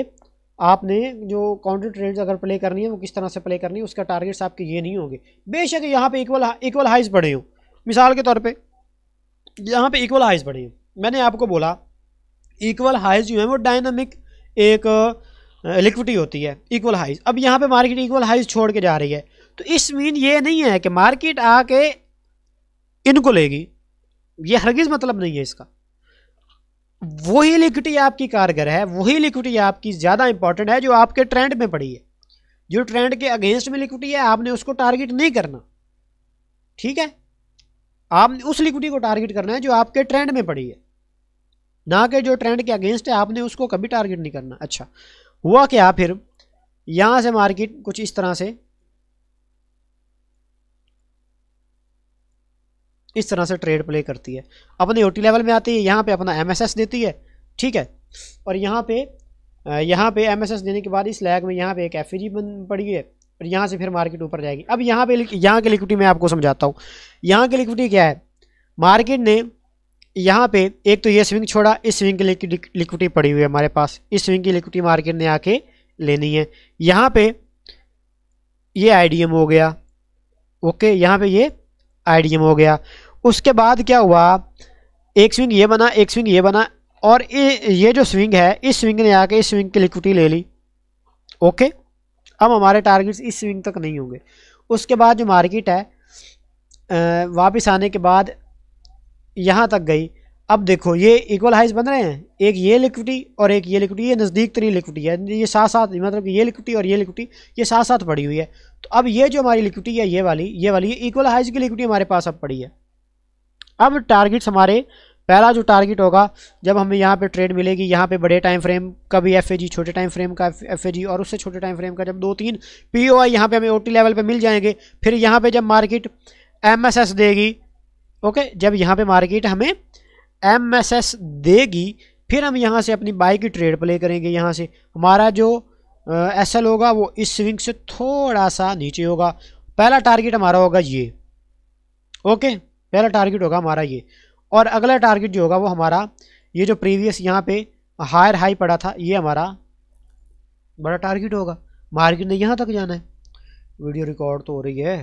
आपने जो काउंटर ट्रेड्स अगर प्ले करनी है वो किस तरह से प्ले करनी है, उसका टारगेट्स आपके ये नहीं होंगे। बेशक यहाँ पे इक्वल हाइज पड़े हों, मिसाल के तौर पे यहाँ पे इक्वल हाइज पड़े हों, मैंने आपको बोला इक्वल हाइज जो है वो डायनामिक एक लिक्विडिटी होती है, इक्वल हाइज। अब यहाँ पे मार्केट इक्वल हाइज छोड़ के जा रही है, तो इस मीन ये नहीं है कि मार्केट आके इनको लेगी, ये हरगिज मतलब नहीं है इसका। वही लिक्विडिटी आपकी कारगर है, वही लिक्विडिटी आपकी ज़्यादा इंपॉर्टेंट है जो आपके ट्रेंड में पड़ी है। जो ट्रेंड के अगेंस्ट में लिक्विडिटी है आपने उसको टारगेट नहीं करना, ठीक है। आपने उस लिक्विडिटी को टारगेट करना है जो आपके ट्रेंड में पड़ी है, ना कि जो ट्रेंड के अगेंस्ट है आपने उसको कभी टारगेट नहीं करना। अच्छा, हुआ क्या फिर, यहाँ से मार्केट कुछ इस तरह से ट्रेड प्ले करती है, अपने ओटी लेवल में आती है, यहाँ पे अपना एमएसएस देती है, ठीक है, और यहाँ पे यहाँ पे MSS देने के बाद इस लैग में यहाँ पे एक FAG बन पड़ी है, और यहाँ से फिर मार्केट ऊपर जाएगी। अब यहाँ पे यहाँ की लिक्विडिटी मैं आपको समझाता हूँ। यहाँ की लिक्विडिटी क्या है, मार्केट ने यहाँ पे एक तो ये स्विंग छोड़ा, इस स्विंग की लिक्विडिटी पड़ी हुई है हमारे पास, इस स्विंग की लिक्विडिटी मार्केट ने आके लेनी है। यहाँ पे ये IDM हो गया, ओके, यहाँ पे ये IDM हो गया। उसके बाद क्या हुआ, एक स्विंग ये बना, एक स्विंग ये बना, और ये जो स्विंग है, इस स्विंग ने आके इस स्विंग की लिक्विडिटी ले ली, ओके। अब हमारे टारगेट्स इस स्विंग तक नहीं होंगे। उसके बाद जो मार्केट है वापस आने के बाद यहाँ तक गई। अब देखो ये इक्वल हाइज बन रहे हैं, एक ये लिक्विडिटी और एक ये लिक्विडिटी, ये नज़दीक तरी लिक्विडिटी है, ये साथ साथ, मतलब ये लिक्विडिटी और ये लिक्विडिटी ये साथ साथ पड़ी हुई है। तो अब ये जो हमारी लिक्विडिटी है, ये वाली ये इक्वल हाइज की लिक्विडिटी हमारे पास अब पड़ी है। अब टारगेट्स हमारे, पहला जो टारगेट होगा जब हमें यहाँ पे ट्रेड मिलेगी, यहाँ पे बड़े टाइम फ्रेम का भी FAG, छोटे टाइम फ्रेम का FAG, और उससे छोटे टाइम फ्रेम का जब 2-3 POI यहाँ पे हमें OT लेवल पे मिल जाएंगे, फिर यहाँ पे जब मार्केट MSS देगी, ओके, जब यहाँ पे मार्केट हमें MSS देगी, फिर हम यहाँ से अपनी बाई की ट्रेड प्ले करेंगे। यहाँ से हमारा जो SL होगा वो इस स्विंग से थोड़ा सा नीचे होगा। पहला टारगेट हमारा होगा ये, ओके, पहला टारगेट होगा हमारा ये, और अगला टारगेट जो होगा वो हमारा ये जो प्रीवियस यहाँ पे हायर हाई पड़ा था, ये हमारा बड़ा टारगेट होगा। मार्केट ने यहाँ तक जाना है। वीडियो रिकॉर्ड तो हो रही है,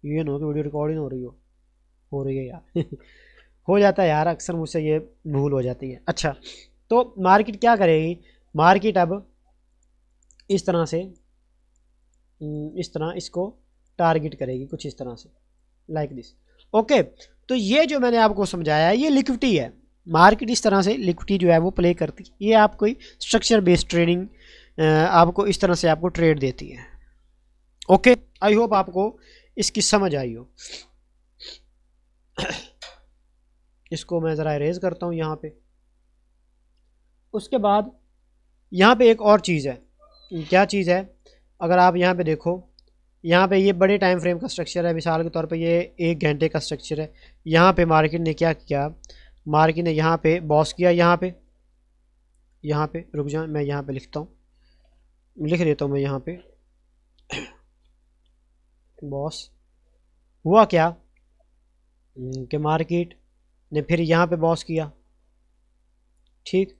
ये ना कि वीडियो रिकॉर्ड ही ना हो रही है यार हो जाता है यार, अक्सर मुझसे ये भूल हो जाती है। अच्छा, तो मार्केट क्या करेगी, मार्केट अब इस तरह से, इस तरह इसको टारगेट करेगी, कुछ इस तरह से, लाइक दिस, ओके। तो ये जो मैंने आपको समझाया है, ये लिक्विडिटी है। मार्केट इस तरह से लिक्विडिटी जो है वो प्ले करती है। ये आपको स्ट्रक्चर बेस्ड ट्रेडिंग आपको इस तरह से आपको ट्रेड देती है, ओके। आई होप आपको इसकी समझ आई हो। इसको मैं ज़रा इरेज करता हूँ यहाँ पे। उसके बाद यहाँ पे एक और चीज़ है, क्या चीज़ है, अगर आप यहाँ पे देखो, यहाँ पे ये बड़े टाइम फ्रेम का स्ट्रक्चर है। मिसाल के तौर पे ये 1 घंटे का स्ट्रक्चर है। यहाँ पे मार्केट ने क्या किया, मार्केट ने यहाँ पे बॉस किया, यहाँ पे रुक जाओ, मैं यहाँ पे लिखता हूँ, लिख देता हूँ मैं यहाँ पे बॉस। हुआ क्या कि मार्केट ने फिर यहाँ पे बॉस किया, ठीक,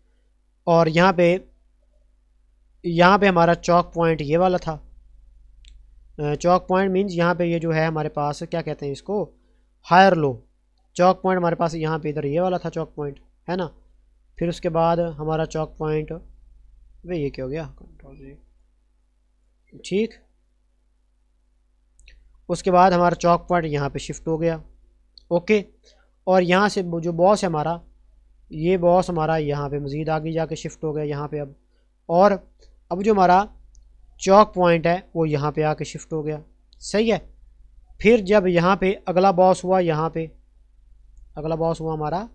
और यहाँ पे हमारा चौक पॉइंट ये वाला था। चौक पॉइंट मीन्स यहाँ पे ये जो है हमारे पास, क्या कहते हैं इसको, हायर लो। चौक पॉइंट हमारे पास यहाँ पे इधर ये वाला था चौक पॉइंट, है ना। फिर उसके बाद हमारा चौक पॉइंट, वे ये क्या हो गया, कंट्रोल, ठीक। उसके बाद हमारा चौक पॉइंट यहाँ पे शिफ्ट हो गया, ओके। और यहाँ से जो बॉस है हमारा, ये बॉस हमारा यहाँ पे मज़ीद आगे जाके शिफ्ट हो गया यहाँ पे अब, और अब जो हमारा चौक पॉइंट है वो यहाँ पे आके शिफ्ट हो गया, सही है। फिर जब यहाँ पे अगला बॉस हुआ, यहाँ पे अगला बॉस हुआ हमारा,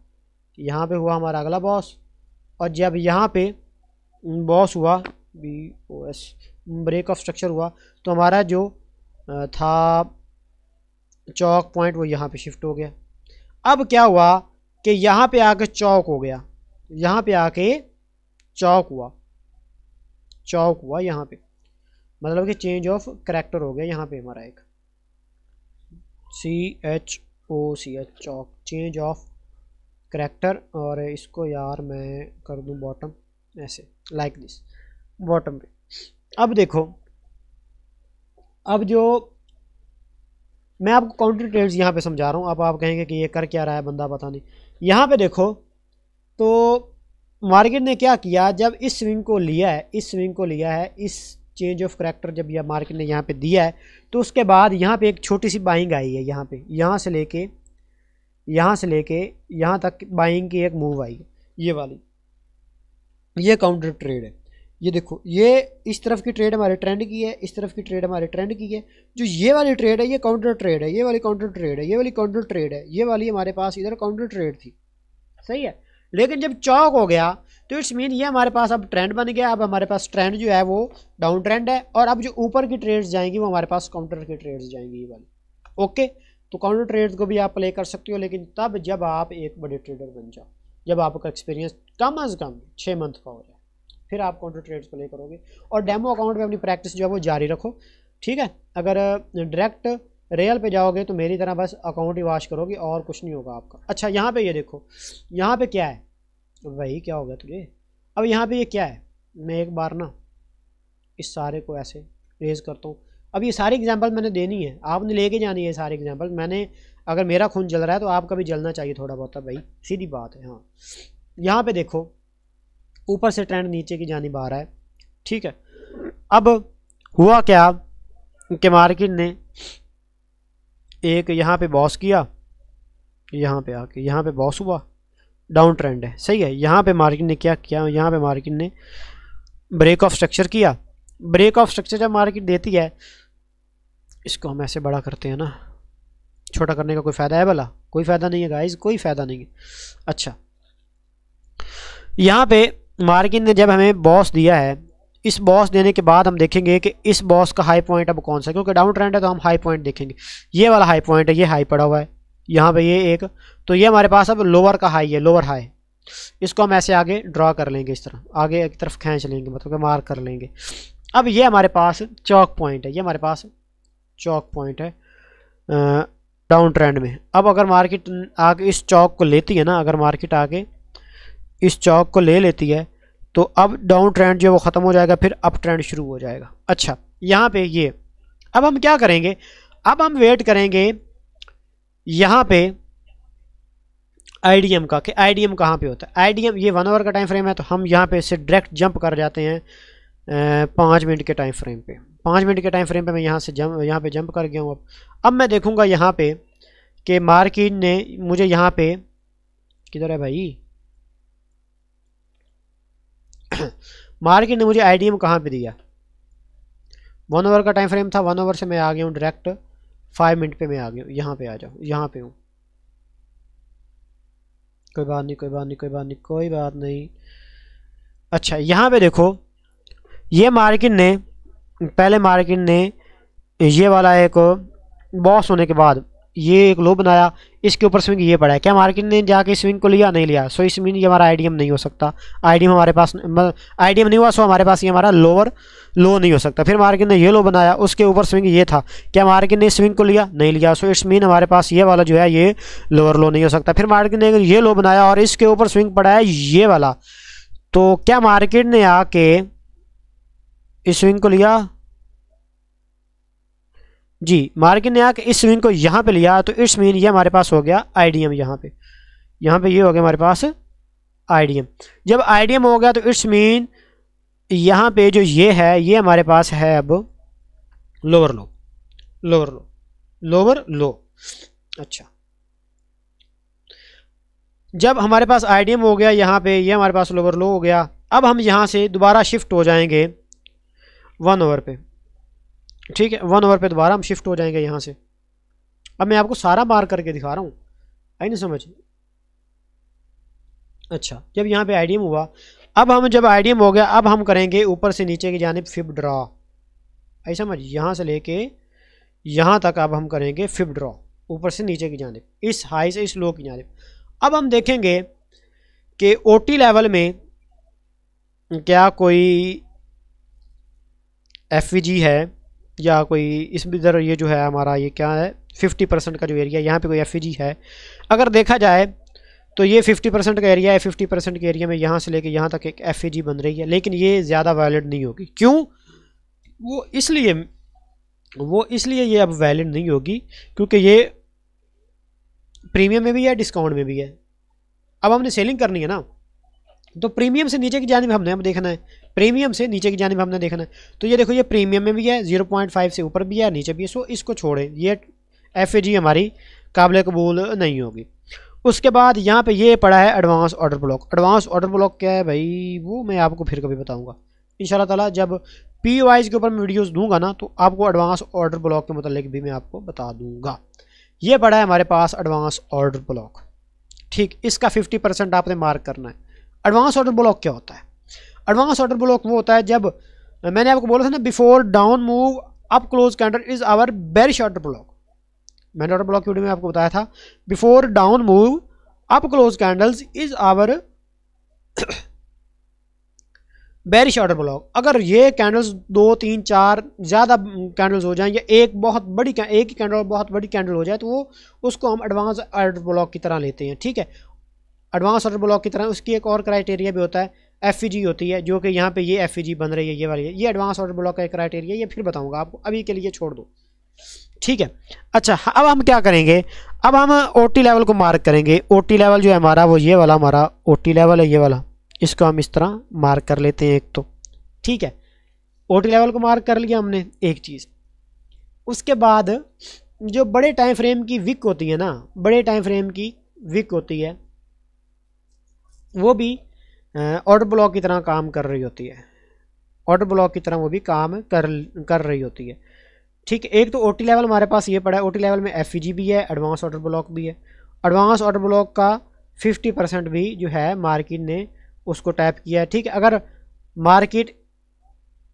यहाँ पे हुआ हमारा अगला बॉस, और जब यहाँ पे बॉस हुआ, BOS, ब्रेक ऑफ स्ट्रक्चर हुआ, तो हमारा जो था चौक पॉइंट वो यहाँ पे शिफ्ट हो गया। अब क्या हुआ कि यहाँ पे आके चौक हो गया, यहाँ पे आके चौक हुआ यहाँ पे, मतलब कि चेंज ऑफ करैक्टर हो गया यहाँ पे हमारा एक CHOCH, Chowk, change of character. और इसको यार मैं कर दूं बॉटम, ऐसे लाइक दिस, बॉटम पे। अब देखो, अब जो मैं आपको काउंटर ट्रेड्स यहाँ पे समझा रहा हूँ, अब आप कहेंगे कि ये कर क्या रहा है बंदा, पता नहीं। यहाँ पे देखो तो मार्केट ने क्या किया, जब इस स्विंग को लिया है, इस चेंज ऑफ करैक्टर जब यह मार्केट ने यहाँ पे दिया है, तो उसके बाद यहाँ पे एक छोटी सी बाइंग आई है, यहाँ पे, यहाँ से लेके यहाँ तक बाइंग की एक मूव आई है, ये वाली, ये काउंटर ट्रेड है। ये देखो, ये इस तरफ की ट्रेड हमारे ट्रेंड की है, इस तरफ की ट्रेड हमारे ट्रेंड की है। जो ये वाली ट्रेड है ये काउंटर ट्रेड है, ये वाली काउंटर ट्रेड है, ये वाली काउंटर ट्रेड है, ये वाली हमारे पास इधर काउंटर ट्रेड थी, सही है। लेकिन जब चौक हो गया तो इट्स मीन ये हमारे पास अब ट्रेंड बन गया। अब हमारे पास ट्रेंड जो है वो डाउन ट्रेंड है, और अब जो ऊपर की ट्रेड्स जाएंगी वो हमारे पास काउंटर की ट्रेड्स जाएंगी, ये वाली, ओके। तो काउंटर ट्रेड्स को भी आप प्ले कर सकते हो, लेकिन तब जब आप एक बड़े ट्रेडर बन जाओ, जब आपका एक्सपीरियंस कम अज़ कम 6 मंथ का हो जाए, फिर आप काउंटर ट्रेड्स को ले करोगे, और डेमो अकाउंट में अपनी प्रैक्टिस जो है वो जारी रखो, ठीक है। अगर डायरेक्ट रियल पे जाओगे तो मेरी तरह बस अकाउंट ही वॉश करोगे और कुछ नहीं होगा आपका। अच्छा यहाँ पे ये देखो, यहाँ पे क्या है भाई, क्या हो गया तुझे? अब यहाँ पे ये क्या है, मैं एक बार ना इस सारे को ऐसे रेज करता हूँ। अब ये सारी एग्जांपल मैंने देनी है, आपने लेके जानी है सारे एग्जांपल। मैंने अगर मेरा खून जल रहा है तो आपका भी जलना चाहिए थोड़ा बहुत भाई, सीधी बात है। हाँ यहाँ पे देखो ऊपर से ट्रेंड नीचे की जानिब आ रहा है, ठीक है। अब हुआ क्या कि मार्केट ने एक यहाँ पे बॉस किया, यहाँ पे आके यहाँ पे बॉस हुआ, डाउन ट्रेंड है, सही है। यहाँ पे मार्केट ने क्या किया, यहाँ पे मार्केट ने ब्रेक ऑफ स्ट्रक्चर किया। ब्रेक ऑफ स्ट्रक्चर जब मार्केट देती है, इसको हम ऐसे बड़ा करते हैं ना, छोटा करने का कोई फ़ायदा है भला? कोई फ़ायदा नहीं है गाइस, कोई फ़ायदा नहीं है। अच्छा यहाँ पे मार्केट ने जब हमें बॉस दिया है, इस बॉस देने के बाद हम देखेंगे कि इस बॉस का हाई पॉइंट अब कौन सा है, क्योंकि डाउन ट्रेंड है तो हम हाई पॉइंट देखेंगे। ये वाला हाई पॉइंट है, ये हाई पड़ा हुआ है यहाँ पे ये एक, तो ये हमारे पास अब लोअर का हाई है, लोअर हाई। इसको हम ऐसे आगे ड्रॉ कर लेंगे, इस तरह आगे एक तरफ खींच लेंगे, मतलब कि मार्क कर लेंगे। अब ये हमारे पास चौक पॉइंट है, ये हमारे पास चौक पॉइंट है डाउन ट्रेंड में। अब अगर मार्केट आगे इस चौक को लेती है ना, अगर मार्केट आगे इस चौक को ले लेती है तो अब डाउन ट्रेंड जो वो ख़त्म हो जाएगा, फिर अप ट्रेंड शुरू हो जाएगा। अच्छा यहाँ पे ये, अब हम क्या करेंगे, अब हम वेट करेंगे यहाँ पे आईडीएम का, कि आईडीएम कहाँ पे होता है। आईडीएम ये 1 आवर का टाइम फ्रेम है, तो हम यहाँ पे से डायरेक्ट जंप कर जाते हैं 5 मिनट के टाइम फ्रेम पे। 5 मिनट के टाइम फ्रेम पे मैं यहाँ से यहाँ पे जंप कर गया हूँ। अब मैं देखूँगा यहाँ पे कि मार्केट ने मुझे यहाँ पे, किधर है भाई मार्केट ने मुझे आईडीएम कहाँ पे दिया, 1 आवर का टाइम फ्रेम था, 1 आवर से मैं आ गया हूँ डायरेक्ट 5 मिनट पे मैं आ गया हूँ। यहाँ पे आ जाओ, यहाँ पे हूँ, कोई बात नहीं कोई बात नहीं कोई बात नहीं कोई बात नहीं। अच्छा यहाँ पे देखो, ये मार्केट ने पहले मार्केट ने ये वाला एक बॉस होने के बाद ये एक लो बनाया, इसके ऊपर स्विंग ये पड़ा है। क्या मार्केट ने जाके स्विंग को लिया? नहीं लिया। सो इस मीन ये हमारा आईडीएम नहीं हो सकता, आईडीएम हमारे पास आईडीएम नहीं हुआ, सो हमारे पास ये हमारा लोअर लो नहीं हो सकता। फिर मार्केट ने ये लो बनाया, उसके ऊपर स्विंग ये था, क्या मार्केट ने स्विंग को लिया? नहीं लिया। सो इट्स मीन हमारे पास ये वाला जो है ये लोअर लो नहीं हो सकता। फिर मार्केट ने ये लो बनाया और इसके ऊपर स्विंग पड़ा है ये वाला, तो क्या मार्केट ने आके इस स्विंग को लिया? जी, मार्केट ने आके इस स्विंग को यहाँ पे लिया, तो इट्स मीन ये हमारे पास हो गया आईडीएम। यहाँ पे ये हो गया हमारे पास आईडीएम। जब आईडीएम हो गया तो इट्स मीन यहाँ पे जो ये है ये हमारे पास है अब लोअर लो, लोअर लो, लोअर लो। अच्छा, जब हमारे पास आईडीएम हो गया यहाँ पे, ये हमारे पास लोअर लो हो गया। अब हम यहाँ से दोबारा शिफ्ट हो जाएंगे 1 आवर पे, ठीक है। 1 आवर पे दोबारा हम शिफ्ट हो जाएंगे यहाँ से। अब मैं आपको सारा मार्क करके दिखा रहा हूँ, आई नहीं समझ? अच्छा, जब यहाँ पे आईडीएम हुआ, अब हम जब आईडीएम हो गया, अब हम करेंगे ऊपर से नीचे की जानिब फिब ड्रॉ, आई समझ? यहाँ से लेके यहाँ तक अब हम करेंगे फिब ड्रॉ, ऊपर से नीचे की जानिब, इस हाई से इस लो की जानिब। अब हम देखेंगे कि ओटी लेवल में क्या कोई एफवीजी है या कोई इस इधर ये जो है हमारा ये क्या है 50% का जो एरिया, यहाँ पे कोई एफवीजी है। अगर देखा जाए तो ये 50% का एरिया है, 50% के एरिया में यहाँ से लेके यहाँ तक एक एफवीजी बन रही है, लेकिन ये ज़्यादा वैलिड नहीं होगी। क्यों? वो इसलिए ये अब वैलिड नहीं होगी क्योंकि ये प्रीमियम में भी है, डिस्काउंट में भी है। अब हमने सेलिंग करनी है ना, तो प्रीमियम से नीचे की जानिब हमने अब देखना है, प्रीमियम से नीचे की जानिब हमने देखना है। तो ये देखो, ये प्रीमियम में भी है, 0.5 से ऊपर भी है, नीचे भी है। सो इसको छोड़ें, ये एफएजी हमारी काबिल कबूल नहीं होगी। उसके बाद यहाँ पे ये पड़ा है advance order block. Advance order block क्या है भाई, वो मैं आपको फिर कभी बताऊँगा इंशाल्लाह ताला। जब POIs के ऊपर मैं वीडियोज़ दूंगा ना, तो आपको एडवांस ऑर्डर ब्लॉक के मतलब भी मैं आपको बता दूंगा। ये पड़ा है हमारे पास एडवांस ऑर्डर ब्लॉक, ठीक। इसका 50% आपने मार्क करना है। एडवांस ऑर्डर ब्लॉक क्या होता है? एडवांस ऑर्डर ब्लॉक वो होता है जब मैंने आपको बोला था ना, before down move up close candle is our bearish order block. मैंने ऑर्डर ब्लॉक की वीडियो में आपको बताया था, before down move up close candles is our bearish order block, अगर ये कैंडल्स 2 3 4 ज़्यादा कैंडल्स हो जाएं या एक ही कैंडल बहुत बड़ी कैंडल हो जाए तो वो उसको हम एडवांस ऑर्डर ब्लॉक की तरह लेते हैं। ठीक है, एडवांस ऑर्डर ब्लॉक की तरह। उसकी एक और क्राइटेरिया भी होता है, एफईजी होती है, जो कि यहाँ पे ये एफईजी बन रही है, ये वाली है, ये एडवांस ऑर्डर ब्लॉक का एक क्राइटेरिया, ये फिर बताऊंगा आपको, अभी के लिए छोड़ दो। ठीक है, अच्छा अब हम क्या करेंगे, अब हम ओटी लेवल को मार्क करेंगे। ओटी लेवल जो है हमारा वो ये वाला हमारा ओटी लेवल है, ये वाला, इसको हम इस तरह मार्क कर लेते हैं एक तो। ठीक है, ओटी लेवल को मार्क कर लिया हमने एक चीज़। उसके बाद जो बड़े टाइम फ्रेम की विक होती है ना, बड़े टाइम फ्रेम की विक होती है, वो भी ऑर्डर ब्लॉक की तरह काम कर रही होती है, ऑर्डर ब्लॉक की तरह वो भी काम कर रही होती है। ठीक है, एक तो ओटी लेवल हमारे पास ये पड़ा है, ओटी लेवल में एफईजी भी है, एडवांस ऑर्डर ब्लॉक भी है। एडवांस ऑर्डर ब्लॉक का 50% भी जो है मार्केट ने उसको टैप किया है। ठीक है, अगर मार्केट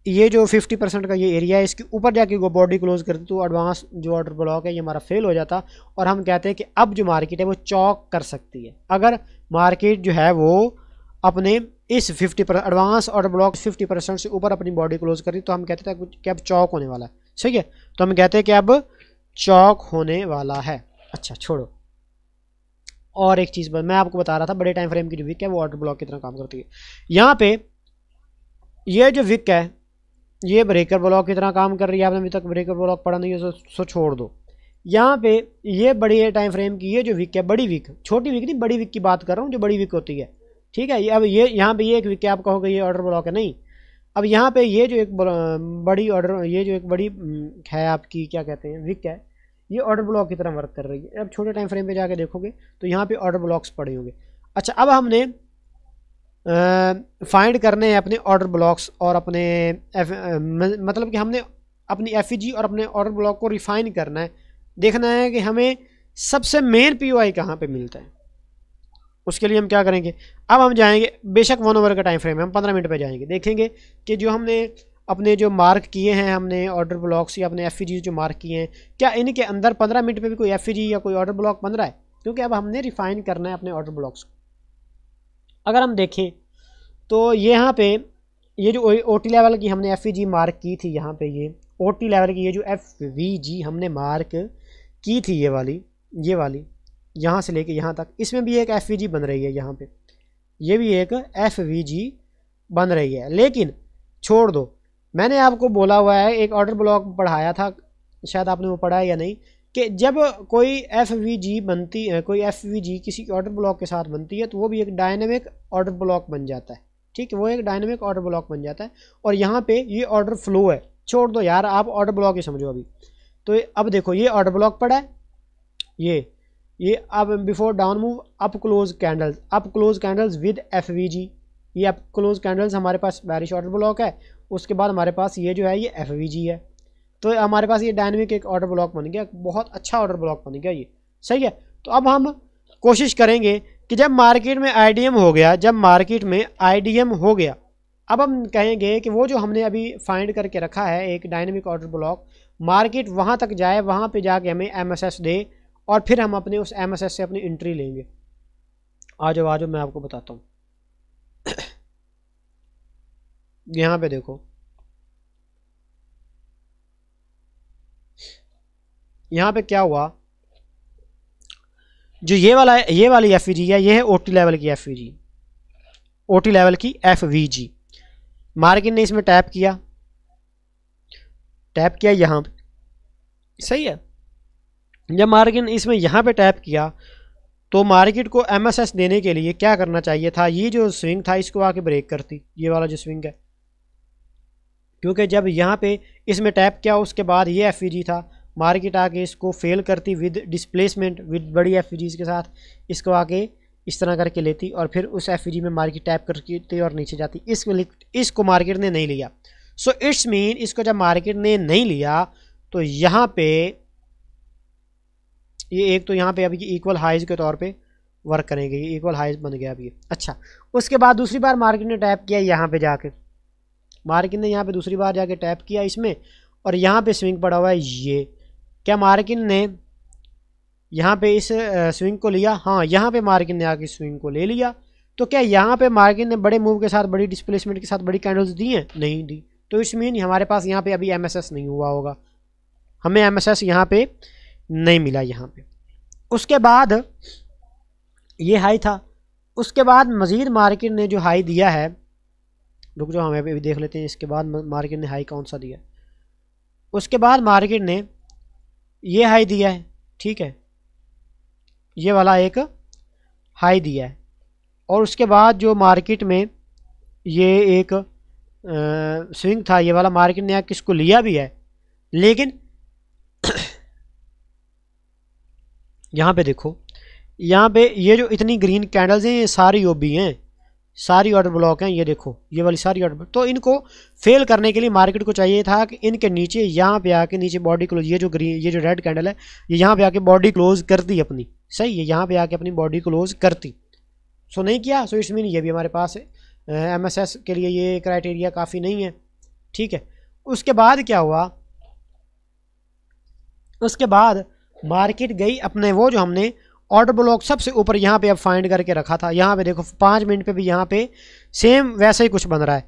ये जो 50% का ये एरिया है इसके ऊपर जाके वो बॉडी क्लोज करती तो एडवांस जो ऑर्डर ब्लॉक है ये हमारा फेल हो जाता, और हम कहते हैं कि अब जो मार्केट है वो चौक कर सकती है। अगर मार्केट जो है वो अपने इस 50% एडवांस ऑर्डर ब्लॉक 50% से ऊपर अपनी बॉडी क्लोज करी तो हम कहते थे कि अब चौक होने वाला है। सही है, तो हम कहते हैं कि अब चौक होने वाला है। अच्छा छोड़ो, और एक चीज़ मैं आपको बता रहा था, बड़े टाइम फ्रेम की जो विक है वो ऑर्डर ब्लॉक की तरह काम करती है। यहाँ पे ये जो विक है ये ब्रेकर ब्लॉक की तरह काम कर रही है। आपने अभी तक ब्रेकर ब्लॉक पढ़ा नहीं है सो छोड़ दो। यहाँ पे ये बड़ी टाइम फ्रेम की ये जो विक है, बड़ी विक, छोटी विक नहीं, बड़ी विक की बात कर रहा हूँ, जो बड़ी विक होती है। ठीक है, अब ये यहाँ पे ये एक विक है, आप कहोगे ये ऑर्डर ब्लॉक है, नहीं। अब यहाँ पे ये जो एक बड़ी ऑर्डर, ये जो एक बड़ी है आपकी क्या कहते हैं विक है, ये ऑर्डर ब्लॉक की तरह वर्क कर रही है। अब छोटे टाइम फ्रेम पे जाके देखोगे तो यहाँ पे ऑर्डर ब्लॉक्स पड़े होंगे। अच्छा, अब हमने फाइंड करने हैं अपने ऑर्डर ब्लॉक्स और अपने मतलब कि हमने अपनी एफईजी और अपने ऑर्डर ब्लॉक को रिफाइन करना है, देखना है कि हमें सबसे मेन पीओआई कहाँ पे मिलता है। उसके लिए हम क्या करेंगे, अब हम जाएंगे, बेशक 1 आवर का टाइम फ्रेम है, हम 15 मिनट पे जाएंगे, देखेंगे कि जो हमने अपने जो मार्क किए हैं, हमने ऑर्डर ब्लॉक्स या अपने एफईजी जो मार्क किए हैं, क्या इनके अंदर 15 मिनट पे भी कोई एफईजी या कोई ऑर्डर ब्लॉक बन रहा है, क्योंकि अब हमने रिफाइन करना है अपने ऑर्डर ब्लॉक्स को। अगर हम देखें तो यहाँ पे ये जो ओटी लेवल की हमने एफईजी मार्क की थी, यहाँ पे ये ओटी लेवल की ये जो एफवीजी हमने मार्क की थी, ये वाली यहाँ से लेके यहाँ तक, इसमें भी एक एफवीजी बन रही है, यहाँ पे ये भी एक एफवीजी बन रही है। लेकिन छोड़ दो, मैंने आपको बोला हुआ है, एक ऑर्डर ब्लॉक पढ़ाया था, शायद आपने वो पढ़ा है या नहीं, कि जब कोई एफवीजी बनती है, कोई एफवीजी किसी ऑर्डर ब्लॉक के साथ बनती है तो वो भी एक डायनेमिक ऑर्डर ब्लॉक बन जाता है। ठीक है, वो एक डायनेमिक ऑर्डर ब्लॉक बन जाता है। और यहाँ पे ये ऑर्डर फ्लो है, छोड़ दो यार, आप ऑर्डर ब्लॉक ही समझो अभी। तो अब देखो ये ऑर्डर ब्लॉक पड़ा है, ये अब before down move up close candles with FVG, ये अप क्लोज कैंडल्स हमारे पास बेरिश ऑर्डर ब्लॉक है। उसके बाद हमारे पास ये जो है ये एफवीजी है, तो हमारे पास ये डायनेमिक एक ऑर्डर ब्लॉक बन गया, बहुत अच्छा ऑर्डर ब्लॉक बन गया ये। सही है, तो अब हम कोशिश करेंगे कि जब मार्केट में आईडीएम हो गया, अब हम कहेंगे कि वो जो हमने अभी फाइंड करके रखा है एक डायनेमिक ऑर्डर ब्लॉक, मार्केट वहाँ तक जाए, वहाँ पे जाके हमें एमएसएस दे, और फिर हम अपने उस एमएसएस से अपनी एंट्री लेंगे। आ जाओ मैं आपको बताता हूँ। यहाँ पे देखो, यहाँ पे क्या हुआ, जो ये वाली एफवीजी है, ये है ओटी लेवल की एफवीजी, ओटी लेवल की एफवीजी। मार्केट ने इसमें टैप किया यहाँ पे, सही है। जब मार्केट ने इसमें यहाँ पे टैप किया तो मार्केट को एमएसएस देने के लिए क्या करना चाहिए था, ये जो स्विंग था इसको आके ब्रेक करती, ये वाला जो स्विंग है, क्योंकि जब यहाँ पे इसमें टैप किया उसके बाद ये एफवीजी था, मार्केट आके इसको फेल करती विद डिस्प्लेसमेंट, विद बड़ी एफवीजीज के साथ इसको आके इस तरह करके लेती, और फिर उस एफवीजी में मार्केट टैप करती और नीचे जाती। इसको मार्केट ने नहीं लिया, सो इट्स मीन इसको जब मार्केट ने नहीं लिया तो यहाँ पे ये एक तो यहाँ पे अभी इक्वल हाइज के तौर पे वर्क करेंगे, ये इक्वल हाइज बन गया अभी। अच्छा, उसके बाद दूसरी बार मार्केट ने टैप किया यहाँ पे जाके, मार्केट ने यहाँ पे दूसरी बार जाके टैप किया इसमें, और यहाँ पे स्विंग पड़ा हुआ है ये, क्या मार्केट ने यहाँ पे इस स्विंग को लिया? हाँ, यहाँ पे मार्केट ने आके स्विंग को ले लिया। तो क्या यहाँ पे मार्केट ने बड़े मूव के साथ, बड़ी डिस्प्लेसमेंट के साथ बड़ी कैंडल्स दी हैं? नहीं दी। तो इट्स मीन हमारे पास यहाँ पे अभी एमएसएस नहीं हुआ होगा, हमें एमएसएस यहाँ पे नहीं मिला यहाँ पे। उसके बाद ये हाई था, उसके बाद मजीद मार्केट ने जो हाई दिया है, रुक जाओ हमें अभी देख लेते हैं इसके बाद मार्केट ने हाई कौन सा दिया। उसके बाद मार्केट ने ये हाई दिया है, ठीक है, ये वाला एक हाई दिया है। और उसके बाद जो मार्केट में ये एक स्विंग था, ये वाला मार्केट ने किसको लिया भी है, लेकिन यहाँ पे देखो, यहाँ पे ये जो इतनी ग्रीन कैंडल्स हैं ये सारी ओबी हैं, सारी ऑर्डर ब्लॉक हैं, ये देखो ये वाली सारी ऑर्डर। तो इनको फेल करने के लिए मार्केट को चाहिए था कि इनके नीचे यहाँ पे आके नीचे बॉडी क्लोज, ये जो ग्रीन, ये जो रेड कैंडल है, ये यहाँ पे आके बॉडी क्लोज करती अपनी, सही है, यहाँ पे आके अपनी बॉडी क्लोज करती। सो नहीं किया, सो इट्स मीन ये भी हमारे पास है, एमएसएस के लिए ये क्राइटेरिया काफ़ी नहीं है, ठीक है। उसके बाद क्या हुआ, उसके बाद मार्केट गई अपने वो जो हमने ऑर्डर ब्लॉक सबसे ऊपर यहाँ पे अब फाइंड करके रखा था, यहाँ पे देखो 5 मिनट पे भी यहाँ पे सेम वैसा ही कुछ बन रहा है।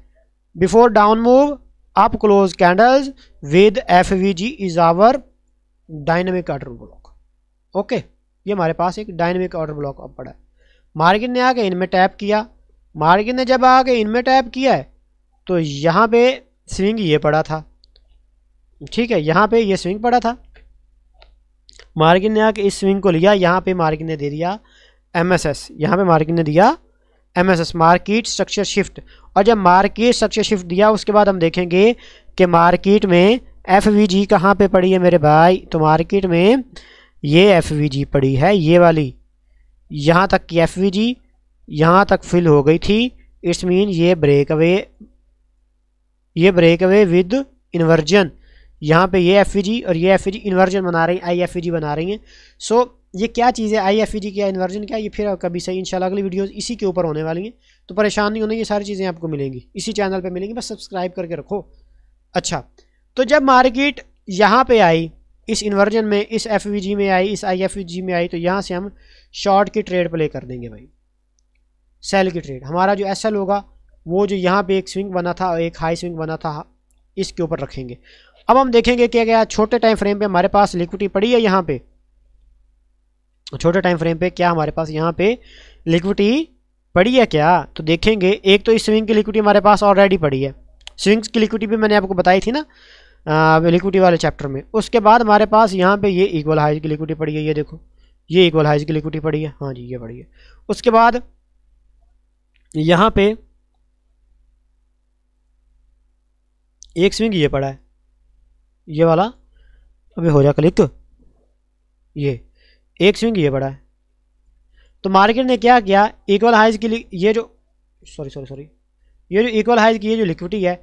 Before down move up close candles with FVG is our dynamic order block. Okay, ये हमारे पास एक डायनेमिक ऑर्डर ब्लॉक अब पड़ा है। मार्केट ने आके इनमें टैप किया, मार्केट ने जब आके इनमें टैप किया है तो यहाँ पे स्विंग ये पड़ा था, ठीक है, यहाँ पे ये स्विंग पड़ा था, मार्केट ने आके इस स्विंग को लिया, यहाँ पे मार्केट ने दे दिया एमएसएस, यहाँ पे मार्केट ने दिया एमएसएस, मार्केट स्ट्रक्चर शिफ्ट। और जब मार्केट स्ट्रक्चर शिफ्ट दिया उसके बाद हम देखेंगे कि मार्केट में एफवीजी कहाँ पे पड़ी है मेरे भाई, तो मार्केट में ये एफवीजी पड़ी है, ये वाली, यहाँ तक की एफवीजी यहाँ तक फिल हो गई थी। इट्स मीन ये ब्रेक अवे विद इन्वर्जन, यहाँ पे ये एफवीजी और ये एफवीजी इन्वर्जन बना रही हैं, आई एफवीजी बना रही हैं। सो ये क्या चीज़ है, आई एफवीजी क्या, इन्वर्जन क्या, ये फिर कभी सही इंशाल्लाह अगली वीडियोस इसी के ऊपर होने वाली हैं, तो परेशान नहीं होने, ये सारी चीज़ें आपको मिलेंगी इसी चैनल पे मिलेंगी, बस सब्सक्राइब करके रखो। अच्छा, तो जब मार्केट यहाँ पे आई, इस इन्वर्जन में, इस एफवीजी में आई, इस आई एफवीजी में आई, तो यहाँ से हम शॉर्ट की ट्रेड प्ले कर देंगे भाई, सेल की ट्रेड। हमारा जो एसएल होगा वो जो यहाँ पे एक स्विंग बना था, एक हाई स्विंग बना था, इसके ऊपर रखेंगे। अब हम देखेंगे क्या क्या छोटे टाइम फ्रेम पे हमारे पास लिक्विडिटी पड़ी है, यहाँ पे छोटे टाइम फ्रेम पे क्या हमारे पास यहाँ पे लिक्विडिटी पड़ी है क्या, तो देखेंगे। एक तो इस स्विंग की लिक्विडिटी हमारे पास ऑलरेडी पड़ी है, स्विंग्स की लिक्विडिटी भी मैंने आपको बताई थी ना लिक्विडिटी वाले चैप्टर में। उसके बाद हमारे पास यहाँ पे ये इक्वल हाइज की लिक्विडिटी पड़ी है, ये देखो ये इक्वल हाइज की लिक्विडिटी पड़ी है, हाँ जी ये पड़ी है। उसके बाद यहाँ पे एक स्विंग ये पड़ा है, ये वाला, अभी हो जा क्लिक, ये एक स्विंग ये पड़ा है। तो मार्केट ने क्या किया, इक्वल हाइज की ये जो सॉरी ये जो इक्वल हाइज की ये जो लिक्विडिटी है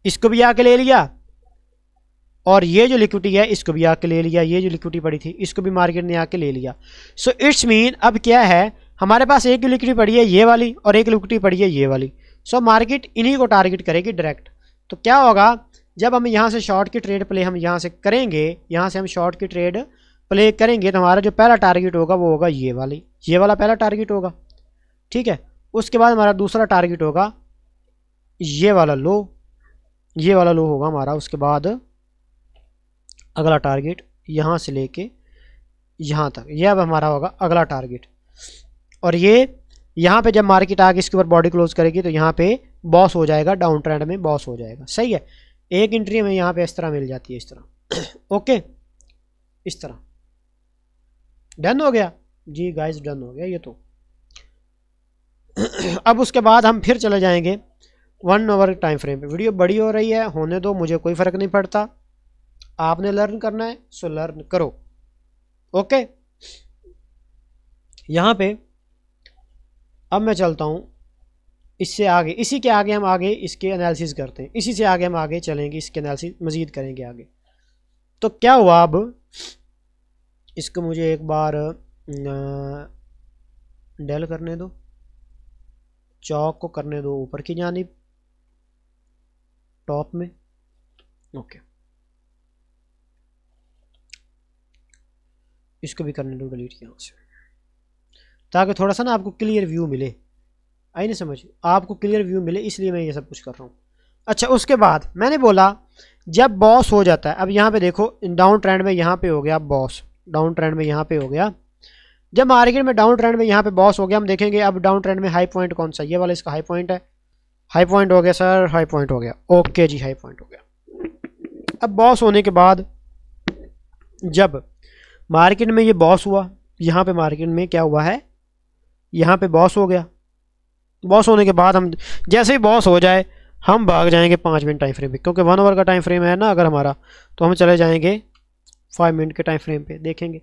इसको भी आके ले लिया, और ये जो लिक्विडिटी है इसको भी आके ले लिया, ये जो लिक्विडिटी पड़ी थी इसको भी मार्केट ने आके ले लिया। सो इट्स मीन अब क्या है, हमारे पास एक लिक्विडिटी पड़ी है ये वाली और एक लिक्विडिटी पड़ी है ये वाली। सो मार्केट इन्हीं को टारगेट करेगी डायरेक्ट। तो क्या होगा, जब हम यहाँ से शॉर्ट की ट्रेड प्ले हम यहाँ से करेंगे, यहाँ से हम शॉर्ट की ट्रेड प्ले करेंगे, तो हमारा जो पहला टारगेट होगा वो होगा ये वाला पहला टारगेट होगा, ठीक है। उसके बाद हमारा दूसरा टारगेट होगा ये वाला लो, ये वाला लो होगा हमारा। उसके बाद अगला टारगेट यहाँ से लेके यहाँ तक, यह अब हमारा होगा अगला टारगेट। और ये यहाँ पे जब मार्केट आगे इसके ऊपर बॉडी क्लोज करेगी तो यहाँ पे बॉस हो जाएगा, डाउन ट्रेंड में बॉस हो जाएगा, सही है। एक एंट्री हमें यहाँ पे इस तरह मिल जाती है, इस तरह ओके, इस तरह डन हो गया जी गाइस, डन हो गया ये तो। अब उसके बाद हम फिर चले जाएंगे 1 आवर टाइम फ्रेम पे। वीडियो बड़ी हो रही है, होने दो, मुझे कोई फ़र्क नहीं पड़ता, आपने लर्न करना है सो लर्न करो, ओके। यहाँ पे अब मैं चलता हूँ इससे आगे, इसी के आगे हम आगे इसके एनालिसिस करते हैं, इसी से आगे हम आगे चलेंगे, इसके एनालिसिस मज़ीद करेंगे आगे। तो क्या हुआ, अब इसको मुझे एक बार डेल करने दो, चौक को करने दो ऊपर की जानिब टॉप में, ओके। इसको भी करने दो डिलीट यहाँ से, ताकि थोड़ा सा ना आपको क्लियर व्यू मिले। आई नहीं समझ, आपको क्लियर व्यू मिले इसलिए मैं ये सब कुछ कर रहा हूँ। अच्छा, उसके बाद मैंने बोला जब बॉस हो जाता है, अब यहाँ पे देखो डाउन ट्रेंड में यहाँ पे हो गया बॉस, डाउन ट्रेंड में यहाँ पे हो गया। जब मार्केट में डाउन ट्रेंड में यहाँ पे बॉस हो गया, हम देखेंगे अब डाउन ट्रेंड में हाई पॉइंट कौन सा, ये वाला इसका हाई पॉइंट है। हाई पॉइंट हो गया सर, हाई पॉइंट हो गया, ओके जी, हाई पॉइंट हो गया। अब बॉस होने के बाद जब मार्केट में ये बॉस हुआ, यहाँ पे मार्केट में क्या हुआ है, यहाँ पे बॉस हो गया। बॉस होने के बाद हम जैसे ही बॉस हो जाए हम भाग जाएंगे 5 मिनट टाइम फ्रेम पे, क्योंकि 1 आवर का टाइम फ्रेम है ना अगर हमारा, तो हम चले जाएंगे 5 मिनट के टाइम फ्रेम पे। देखेंगे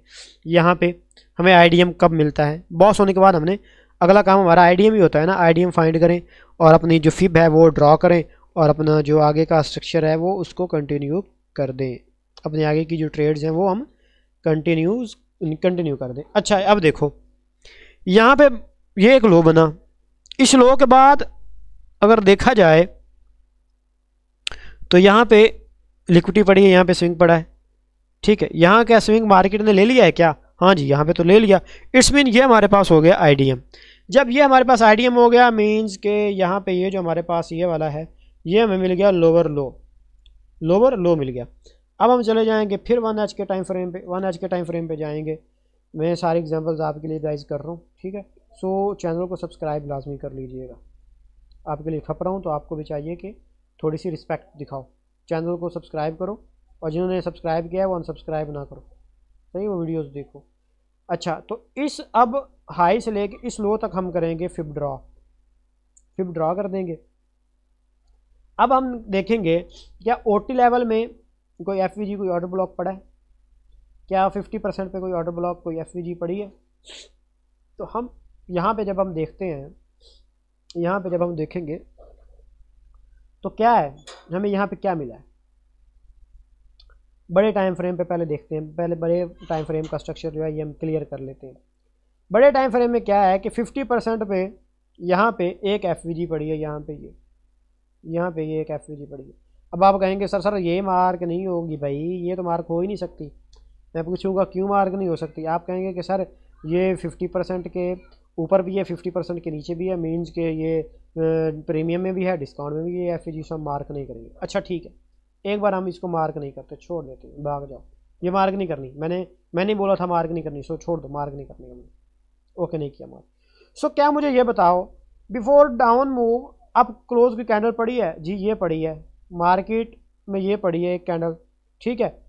यहाँ पे हमें आईडीएम कब मिलता है। बॉस होने के बाद हमने अगला काम हमारा आईडीएम ही होता है ना, आईडीएम फाइंड करें और अपनी जो फिब है वो ड्रॉ करें और अपना जो आगे का स्ट्रक्चर है वो उसको कंटिन्यू कर दें। अपने आगे की जो ट्रेड्स हैं वो हम कंटिन्यू कर दें। अच्छा, अब देखो यहाँ पे ये एक लो बना, इस लो के बाद अगर देखा जाए तो यहाँ पे लिक्विडिटी पड़ी है, यहाँ पे स्विंग पड़ा है, ठीक है। यहाँ क्या स्विंग मार्केट ने ले लिया है क्या? हाँ जी, यहाँ पे तो ले लिया। इट्स मीन ये हमारे पास हो गया आईडीएम। जब ये हमारे पास आईडीएम हो गया मीन्स के यहाँ पे ये जो हमारे पास ये वाला है ये हमें मिल गया लोअर लो मिल गया। अब हम चले जाएंगे फिर 1 आवर के टाइम फ्रेम पे, 1 आवर के टाइम फ्रेम पे जाएंगे। मैं सारे एग्जांपल्स आपके लिए गाइस कर रहा हूँ, ठीक है। सो चैनल को सब्सक्राइब लाजमी कर लीजिएगा, आपके लिए खप रहा हूँ तो आपको भी चाहिए कि थोड़ी सी रिस्पेक्ट दिखाओ, चैनल को सब्सक्राइब करो और जिन्होंने सब्सक्राइब किया है वो अनसब्सक्राइब ना करो, सही, वो वीडियोस देखो। अच्छा, तो इस अब हाई से लेके इस लो तक हम करेंगे फिब ड्रॉ कर देंगे। अब हम देखेंगे क्या ओटी लेवल में कोई एफवीजी कोई ऑर्डर ब्लॉक पड़ा है क्या, 50% पे कोई ऑर्डर ब्लॉक कोई एफवीजी पड़ी है। तो हम यहाँ पे जब हम देखते हैं, यहाँ पे जब हम देखेंगे तो क्या है, हमें यहाँ पे क्या मिला है। बड़े टाइम फ्रेम पे पहले देखते हैं, पहले बड़े टाइम फ्रेम का स्ट्रक्चर जो है ये हम क्लियर कर लेते हैं। बड़े टाइम फ्रेम में क्या है कि 50% पे यहाँ पे एक एफवीजी पड़ी है, यहाँ पे ये एक एफवीजी पड़ी है। अब आप कहेंगे सर ये मार्क नहीं होगी भाई, ये तो मार्क हो ही नहीं सकती। मैं पूछूंगा क्यों मार्क नहीं हो सकती, आप कहेंगे कि सर ये 50% के ऊपर भी है, 50% के नीचे भी है, मीन्स के ये प्रीमियम में भी है, डिस्काउंट में भी ये एफवीजी से हम मार्क नहीं करेंगे। अच्छा ठीक है, एक बार हम इसको मार्क नहीं करते, छोड़ देते हैं, भाग जाओ, ये मार्क नहीं करनी। मैंने बोला था मार्क नहीं करनी, सो छोड़ दो, मार्क नहीं करनी हमने, ओके नहीं किया मार्क। सो क्या मुझे ये बताओ, बिफोर डाउन मूव अब क्लोज की कैंडल पड़ी है जी, ये पड़ी है मार्केट में, ये पड़ी है एक कैंडल, ठीक है।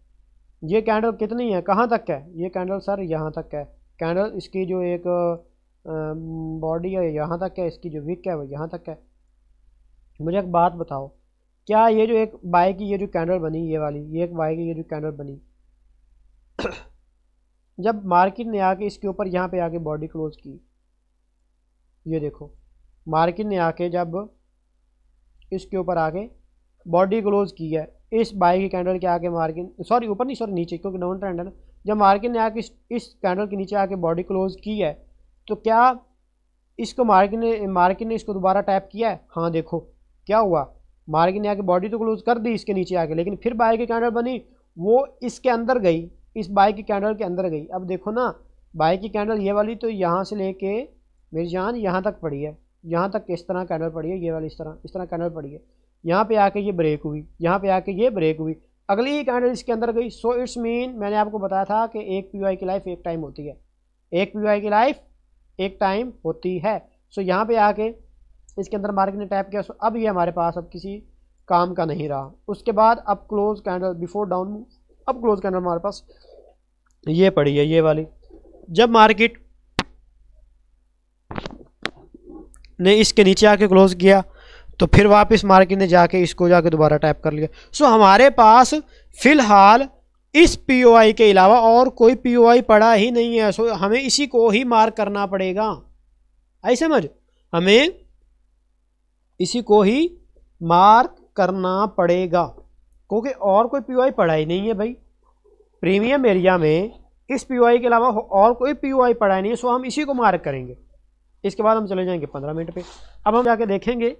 ये कैंडल कितनी है, कहाँ तक है ये कैंडल, सर यहाँ तक है कैंडल, इसकी जो एक बॉडी है यहाँ तक है, इसकी जो विक है वो यहाँ तक है। मुझे एक बात बताओ, क्या ये जो एक बाय की ये जो कैंडल बनी, ये वाली ये एक बाय की ये जो कैंडल बनी जब मार्केट ने आके इसके ऊपर यहाँ पे आके बॉडी क्लोज की, ये देखो मार्केट ने आके जब इसके ऊपर आके बॉडी क्लोज की है, इस बाय की कैंडल के आके मार्केट सॉरी ऊपर नहीं सॉरी नीचे, क्योंकि डाउन ट्रेंड है ना, जब मार्केट ने आके इस कैंडल के नीचे आके बॉडी क्लोज की है तो क्या इसको मार्केट ने इसको दोबारा टैप किया है? हाँ देखो क्या हुआ, मार्केट ने आके बॉडी तो क्लोज कर दी इसके नीचे आके, लेकिन फिर बाय की कैंडल बनी वो इसके अंदर गई, इस बाय की कैंडल के अंदर गई। अब देखो ना बाय की कैंडल ये वाली तो यहाँ से लेके मेरी जान यहाँ तक पड़ी है, यहाँ तक इस तरह कैंडल पड़ी है, ये वाली इस तरह कैंडल पड़ी है, यहाँ पे आके ये ब्रेक हुई, यहाँ पे आके ये ब्रेक हुई, अगली ही कैंडल इसके अंदर गई। सो इट्स मीन मैंने आपको बताया था कि एक पीओआई की लाइफ एक टाइम होती है, एक पीओआई की लाइफ एक टाइम होती है। सो यहाँ पे आके इसके अंदर मार्केट ने टैप किया, सो अब ये हमारे पास अब किसी काम का नहीं रहा। उसके बाद अब close candle before down move, अब क्लोज कैंडल हमारे पास ये पड़ी है, ये वाली। जब मार्केट ने इसके नीचे आके क्लोज किया तो फिर वापस मार्केट ने जाके इसको जाके दोबारा टैप कर लिया। सो हमारे पास फिलहाल इस पीओआई के अलावा और कोई पीओआई पड़ा ही नहीं है। सो हमें इसी को ही मार्क करना पड़ेगा, आई समझ, हमें इसी को ही मार्क करना पड़ेगा, क्योंकि और कोई पीओआई पड़ा ही नहीं है भाई। प्रीमियम एरिया में इस पीओआई के अलावा और कोई पीओआई पड़ा ही नहीं है, सो हम इसी को मार्क करेंगे। इसके बाद हम चले जाएंगे 15 मिनट पे। अब हम जाके देखेंगे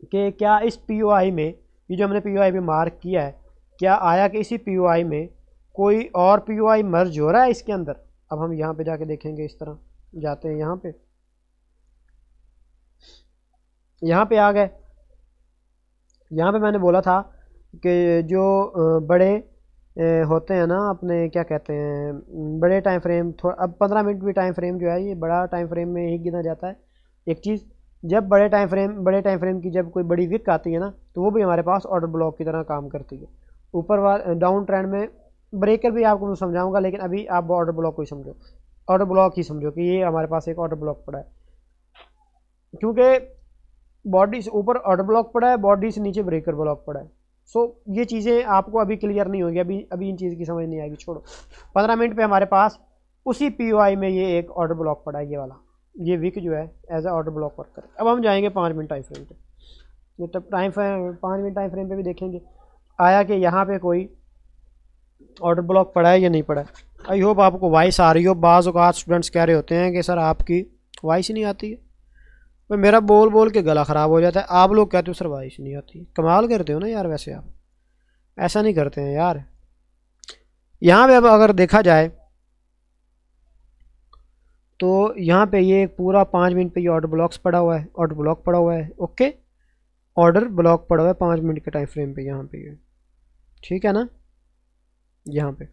कि क्या इस पीओआई में ये जो हमने पीओआई पे मार्क किया है, क्या आया कि इसी पीओआई में कोई और पीओआई मर्ज हो रहा है इसके अंदर। अब हम यहाँ पे जाके देखेंगे, इस तरह जाते हैं यहाँ पे, यहाँ पे आ गए। यहाँ पे मैंने बोला था कि जो बड़े होते हैं ना अपने, क्या कहते हैं, बड़े टाइम फ्रेम, थोड़ा अब 15 मिनट भी टाइम फ्रेम जो है ये बड़ा टाइम फ्रेम में ही गिना जाता है। एक चीज़, जब बड़े टाइम फ्रेम की जब कोई बड़ी विक आती है ना, तो वो भी हमारे पास ऑर्डर ब्लॉक की तरह काम करती है। ऊपर डाउन ट्रेंड में ब्रेकर भी आपको मैं समझाऊंगा, लेकिन अभी आप ऑर्डर ब्लॉक को ही समझो, ऑर्डर ब्लॉक ही समझो कि ये हमारे पास एक ऑर्डर ब्लॉक पड़ा है, क्योंकि बॉडी से ऊपर ऑर्डर ब्लॉक पड़ा है, बॉडी से नीचे ब्रेकर ब्लॉक पड़ा है। सो ये चीज़ें आपको अभी क्लियर नहीं होगी, अभी इन चीज़ की समझ नहीं आएगी, छोड़ो। 15 मिनट पे हमारे पास उसी पीओआई में ये एक ऑर्डर ब्लॉक पड़ा है, ये वाला, ये विक जो है as a order block work करे। अब हम जाएंगे 5 मिनट टाइम फ्रेम पे। ये तब 5 मिनट टाइम फ्रेम पे भी देखेंगे आया कि यहाँ पे कोई ऑर्डर ब्लॉक पड़ा है या नहीं पड़ा है। आई होप आपको वॉइस आ रही हो। बाज़ औक़ात स्टूडेंट्स कह रहे होते हैं कि सर आपकी वॉइस ही नहीं आती है। भाई मेरा बोल बोल के गला ख़राब हो जाता है, आप लोग कहते हो सर वॉइस नहीं आती। कमाल करते हो ना यार, वैसे आप ऐसा नहीं करते हैं यार। यहाँ पे अब अगर देखा जाए तो यहाँ पे ये पूरा 5 मिनट पे ये ऑर्डर ब्लॉक्स पड़ा हुआ है, ऑर्डर ब्लॉक पड़ा हुआ है। ओके, ऑर्डर ब्लॉक पड़ा हुआ है 5 मिनट के टाइम फ्रेम पे यहाँ पे ये, ठीक है ना। यहाँ पे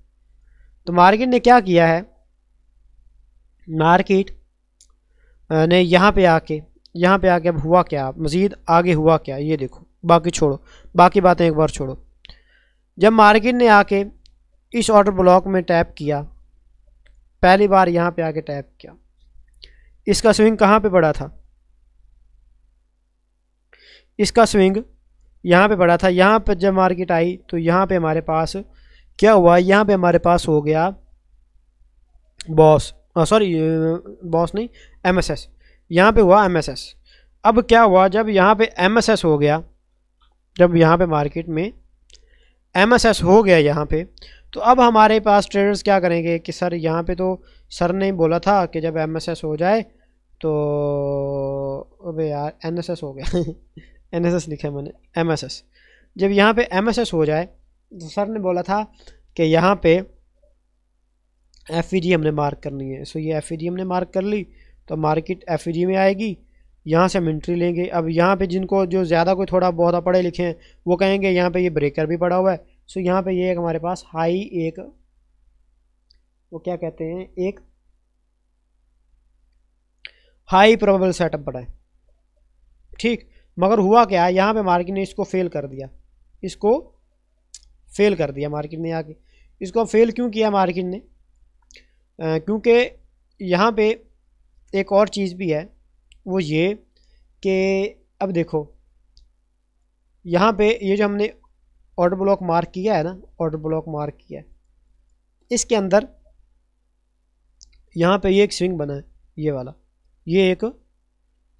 तो मार्केट ने क्या किया है, मार्केट ने यहाँ पे आके अब हुआ क्या, मज़ीद आगे हुआ क्या ये देखो। बाकी छोड़ो, बाकी बातें एक बार छोड़ो। जब मार्केट ने आके इस ऑर्डर ब्लॉक में टैप किया, पहली बार यहाँ पे आके टैप किया, इसका स्विंग कहाँ पे पड़ा था, इसका स्विंग यहाँ पे पड़ा था। यहाँ पे जब मार्केट आई तो यहाँ पे हमारे पास क्या हुआ, यहाँ पे हमारे पास हो गया बॉस, सॉरी बॉस नहीं, एमएसएस। यहाँ पे हुआ एमएसएस। अब क्या हुआ, जब यहाँ पे एमएसएस हो गया, जब यहाँ पे मार्केट में एमएसएस हो गया यहाँ पे, तो अब हमारे पास ट्रेडर्स क्या करेंगे कि सर यहाँ पे तो सर ने बोला था कि जब एमएसएस हो जाए तो, अबे यार एनएसएस हो गया एनएसएस लिखा है मैंने, एमएसएस। जब यहाँ पे एमएसएस हो जाए तो सर ने बोला था कि यहाँ पे एफईजी हमने मार्क करनी है। सो ये एफईजी हमने मार्क कर ली, तो मार्केट एफईजी में आएगी, यहाँ से हम एंट्री लेंगे। अब यहाँ पे जिनको जो ज़्यादा कोई थोड़ा बहुत पढ़े लिखे हैं वो कहेंगे यहाँ पे ये ब्रेकर भी पड़ा हुआ है। सो यहाँ पे ये एक हमारे पास हाई, एक वो क्या कहते हैं, एक हाई प्रोबेबल सेटअप पड़ा है, ठीक। मगर हुआ क्या, यहाँ पे मार्केट ने इसको फेल कर दिया, इसको फेल कर दिया मार्केट ने आके। इसको फेल क्यों किया मार्केट ने, क्योंकि यहाँ पे एक और चीज़ भी है, वो ये कि अब देखो यहाँ पे ये जो हमने ऑर्डर ब्लॉक मार्क किया है ना, ऑर्डर ब्लॉक मार्क किया है, इसके अंदर यहाँ पे ये एक स्विंग बना है, ये वाला, ये एक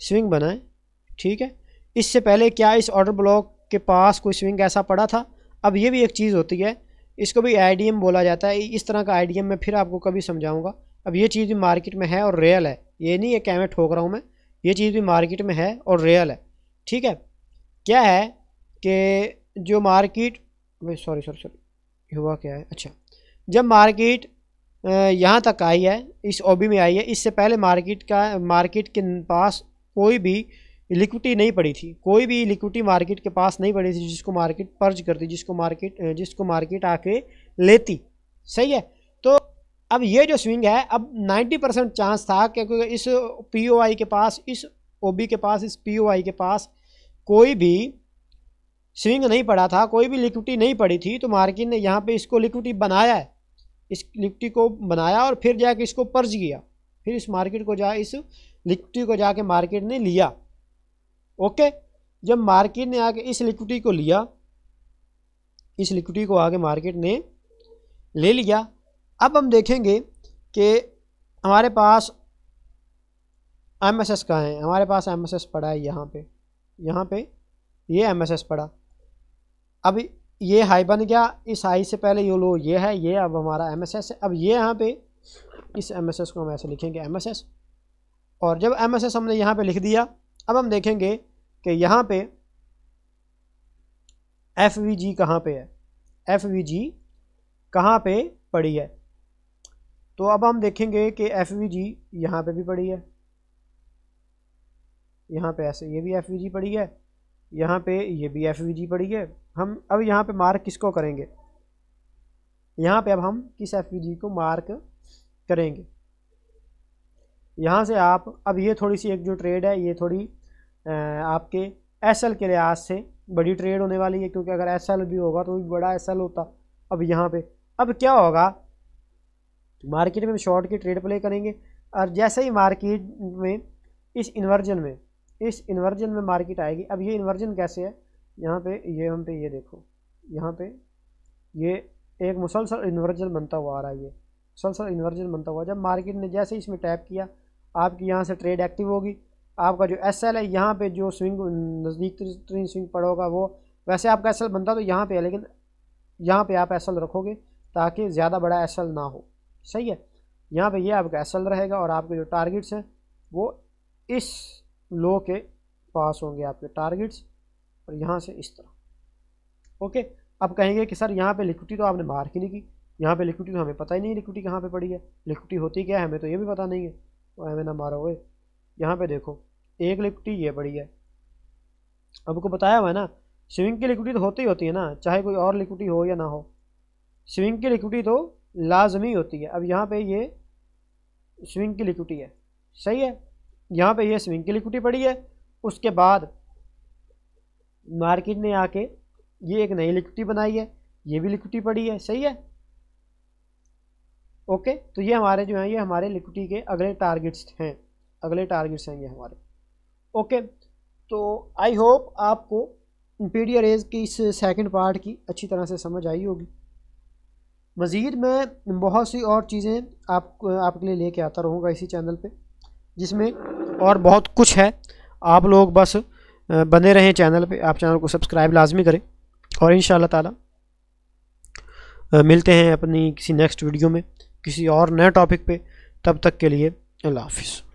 स्विंग बना है, ठीक है। इससे पहले क्या इस ऑर्डर ब्लॉक के पास कोई स्विंग ऐसा पड़ा था। अब ये भी एक चीज़ होती है, इसको भी आईडीएम बोला जाता है। इस तरह का आईडीएम मैं फिर आपको कभी समझाऊंगा। अब ये चीज़ भी मार्केट में है और रियल है, ये नहीं है कि मैं ठोक रहा हूँ मैं, ये चीज़ भी मार्केट में है और रियल है, ठीक है। क्या है कि जो मार्केट, सॉरी हुआ क्या है, अच्छा, जब मार्केट यहाँ तक आई है, इस ओबी में आई है, इससे पहले मार्केट के पास कोई भी लिक्विडिटी नहीं पड़ी थी, कोई भी लिक्विडिटी मार्केट के पास नहीं पड़ी थी जिसको मार्केट पर्ज करती, जिसको मार्केट आके लेती, सही है। तो अब ये जो स्विंग है, अब 90% चांस था क्योंकि इस पीओआई के पास, इस ओबी के पास, इस पीओआई के पास कोई भी स्विंग नहीं पड़ा था, कोई भी लिक्विडिटी नहीं पड़ी थी। तो मार्केट ने यहाँ पे इसको लिक्विडिटी बनाया है, इस लिक्विडिटी को बनाया और फिर जाके इसको पर्ज किया, फिर इस लिक्विडिटी को जाके मार्केट ने लिया। ओके, जब मार्केट ने आके इस लिक्विडिटी को लिया, इस लिक्विडिटी को आगे मार्केट ने ले लिया। अब हम देखेंगे कि हमारे पास एमएसएस कहाँ है, हमारे पास एमएसएस पड़ा है यहाँ पे ये एमएसएस पड़ा। अब ये हाई बन गया, इस हाई से पहले ये लो ये है, ये अब हमारा एमएसएस है। अब ये यहाँ पे इस एमएसएस को हम ऐसे लिखेंगे एमएसएस, और जब एमएसएस हमने यहाँ पे लिख दिया, अब हम देखेंगे कि यहाँ पे एफवीजी कहाँ पे है, एफवीजी कहाँ पे पड़ी है। तो अब हम देखेंगे कि एफवीजी यहाँ पे भी पड़ी है, यहाँ पे ऐसे ये भी एफ पड़ी है, यहाँ पे ये भी एफ पड़ी है। हम अब यहाँ पे मार्क किसको करेंगे, यहाँ पे अब हम किस एफ को मार्क करेंगे। यहाँ से आप अब ये थोड़ी सी एक जो ट्रेड है ये थोड़ी आपके एसएल के लिहाज से बड़ी ट्रेड होने वाली है, क्योंकि अगर एसएल भी होगा तो भी बड़ा एसएल होता। अब यहाँ पे अब क्या होगा, मार्केट में शॉर्ट की ट्रेड प्ले करेंगे, और जैसे ही मार्केट में इस इन्वर्जन में मार्केट आएगी। अब ये इन्वर्जन कैसे है, यहाँ पे ये हम पे ये देखो, यहाँ पे ये एक मुसलसल इन्वर्जन बनता हुआ आ रहा है, ये मुसलसल इन्वर्जन बनता हुआ। जब मार्केट ने जैसे इसमें टैप किया, आपकी यहाँ से ट्रेड एक्टिव होगी। आपका जो एसएल है यहाँ पे जो स्विंग नज़दीक तरीन स्विंग पड़ा होगा वो, वैसे आपका एसएल बनता तो यहाँ पे है, लेकिन यहाँ पे आप एसएल रखोगे ताकि ज़्यादा बड़ा एसएल ना हो, सही है। यहाँ पे ये आपका एसएल रहेगा और आपके जो टारगेट्स हैं वो इस लो के पास होंगे आपके टारगेट्स, और यहाँ से इस तरह। ओके, अब कहेंगे कि सर यहाँ पे लिक्विडिटी तो आपने बाहर की नहीं की, यहाँ पे लिक्विडिटी तो हमें पता ही नहीं लिक्विडिटी कहाँ पे पड़ी है, लिक्विडिटी होती क्या है हमें तो ये भी पता नहीं है। तो हमें ना मारो हुए, यहाँ पे देखो एक लिक्विडिटी ये पड़ी है, अब को बताया हुआ है ना, स्विंग की लिक्विडिटी तो होती है ना, चाहे कोई और लिक्विडिटी हो या ना हो, स्विंग की लिक्विडिटी तो लाजमी होती है। अब यहाँ पे ये स्विंग की लिक्विडिटी है, सही है, यहाँ पे ये स्विंग की लिक्विडिटी पड़ी है। उसके बाद मार्केट ने आके ये एक नई लिक्विडिटी बनाई है, ये भी लिक्विडिटी पड़ी है, सही है। ओके, तो ये हमारे जो हैं ये हमारे लिक्विडिटी के अगले टारगेट्स हैं, ये हमारे। ओके, तो आई होप आपको पीडी अरेज की इस सेकंड पार्ट की अच्छी तरह से समझ आई होगी। मज़ीद मैं बहुत सी और चीज़ें आपके लिए लेके आता रहूँगा इसी चैनल पे, जिसमें और बहुत कुछ है। आप लोग बस बने रहें चैनल पे, आप चैनल को सब्सक्राइब लाजमी करें, और इंशाअल्लाह ताला मिलते हैं अपनी किसी नेक्स्ट वीडियो में किसी और नए टॉपिक पे। तब तक के लिए अल्लाह हाफिज़।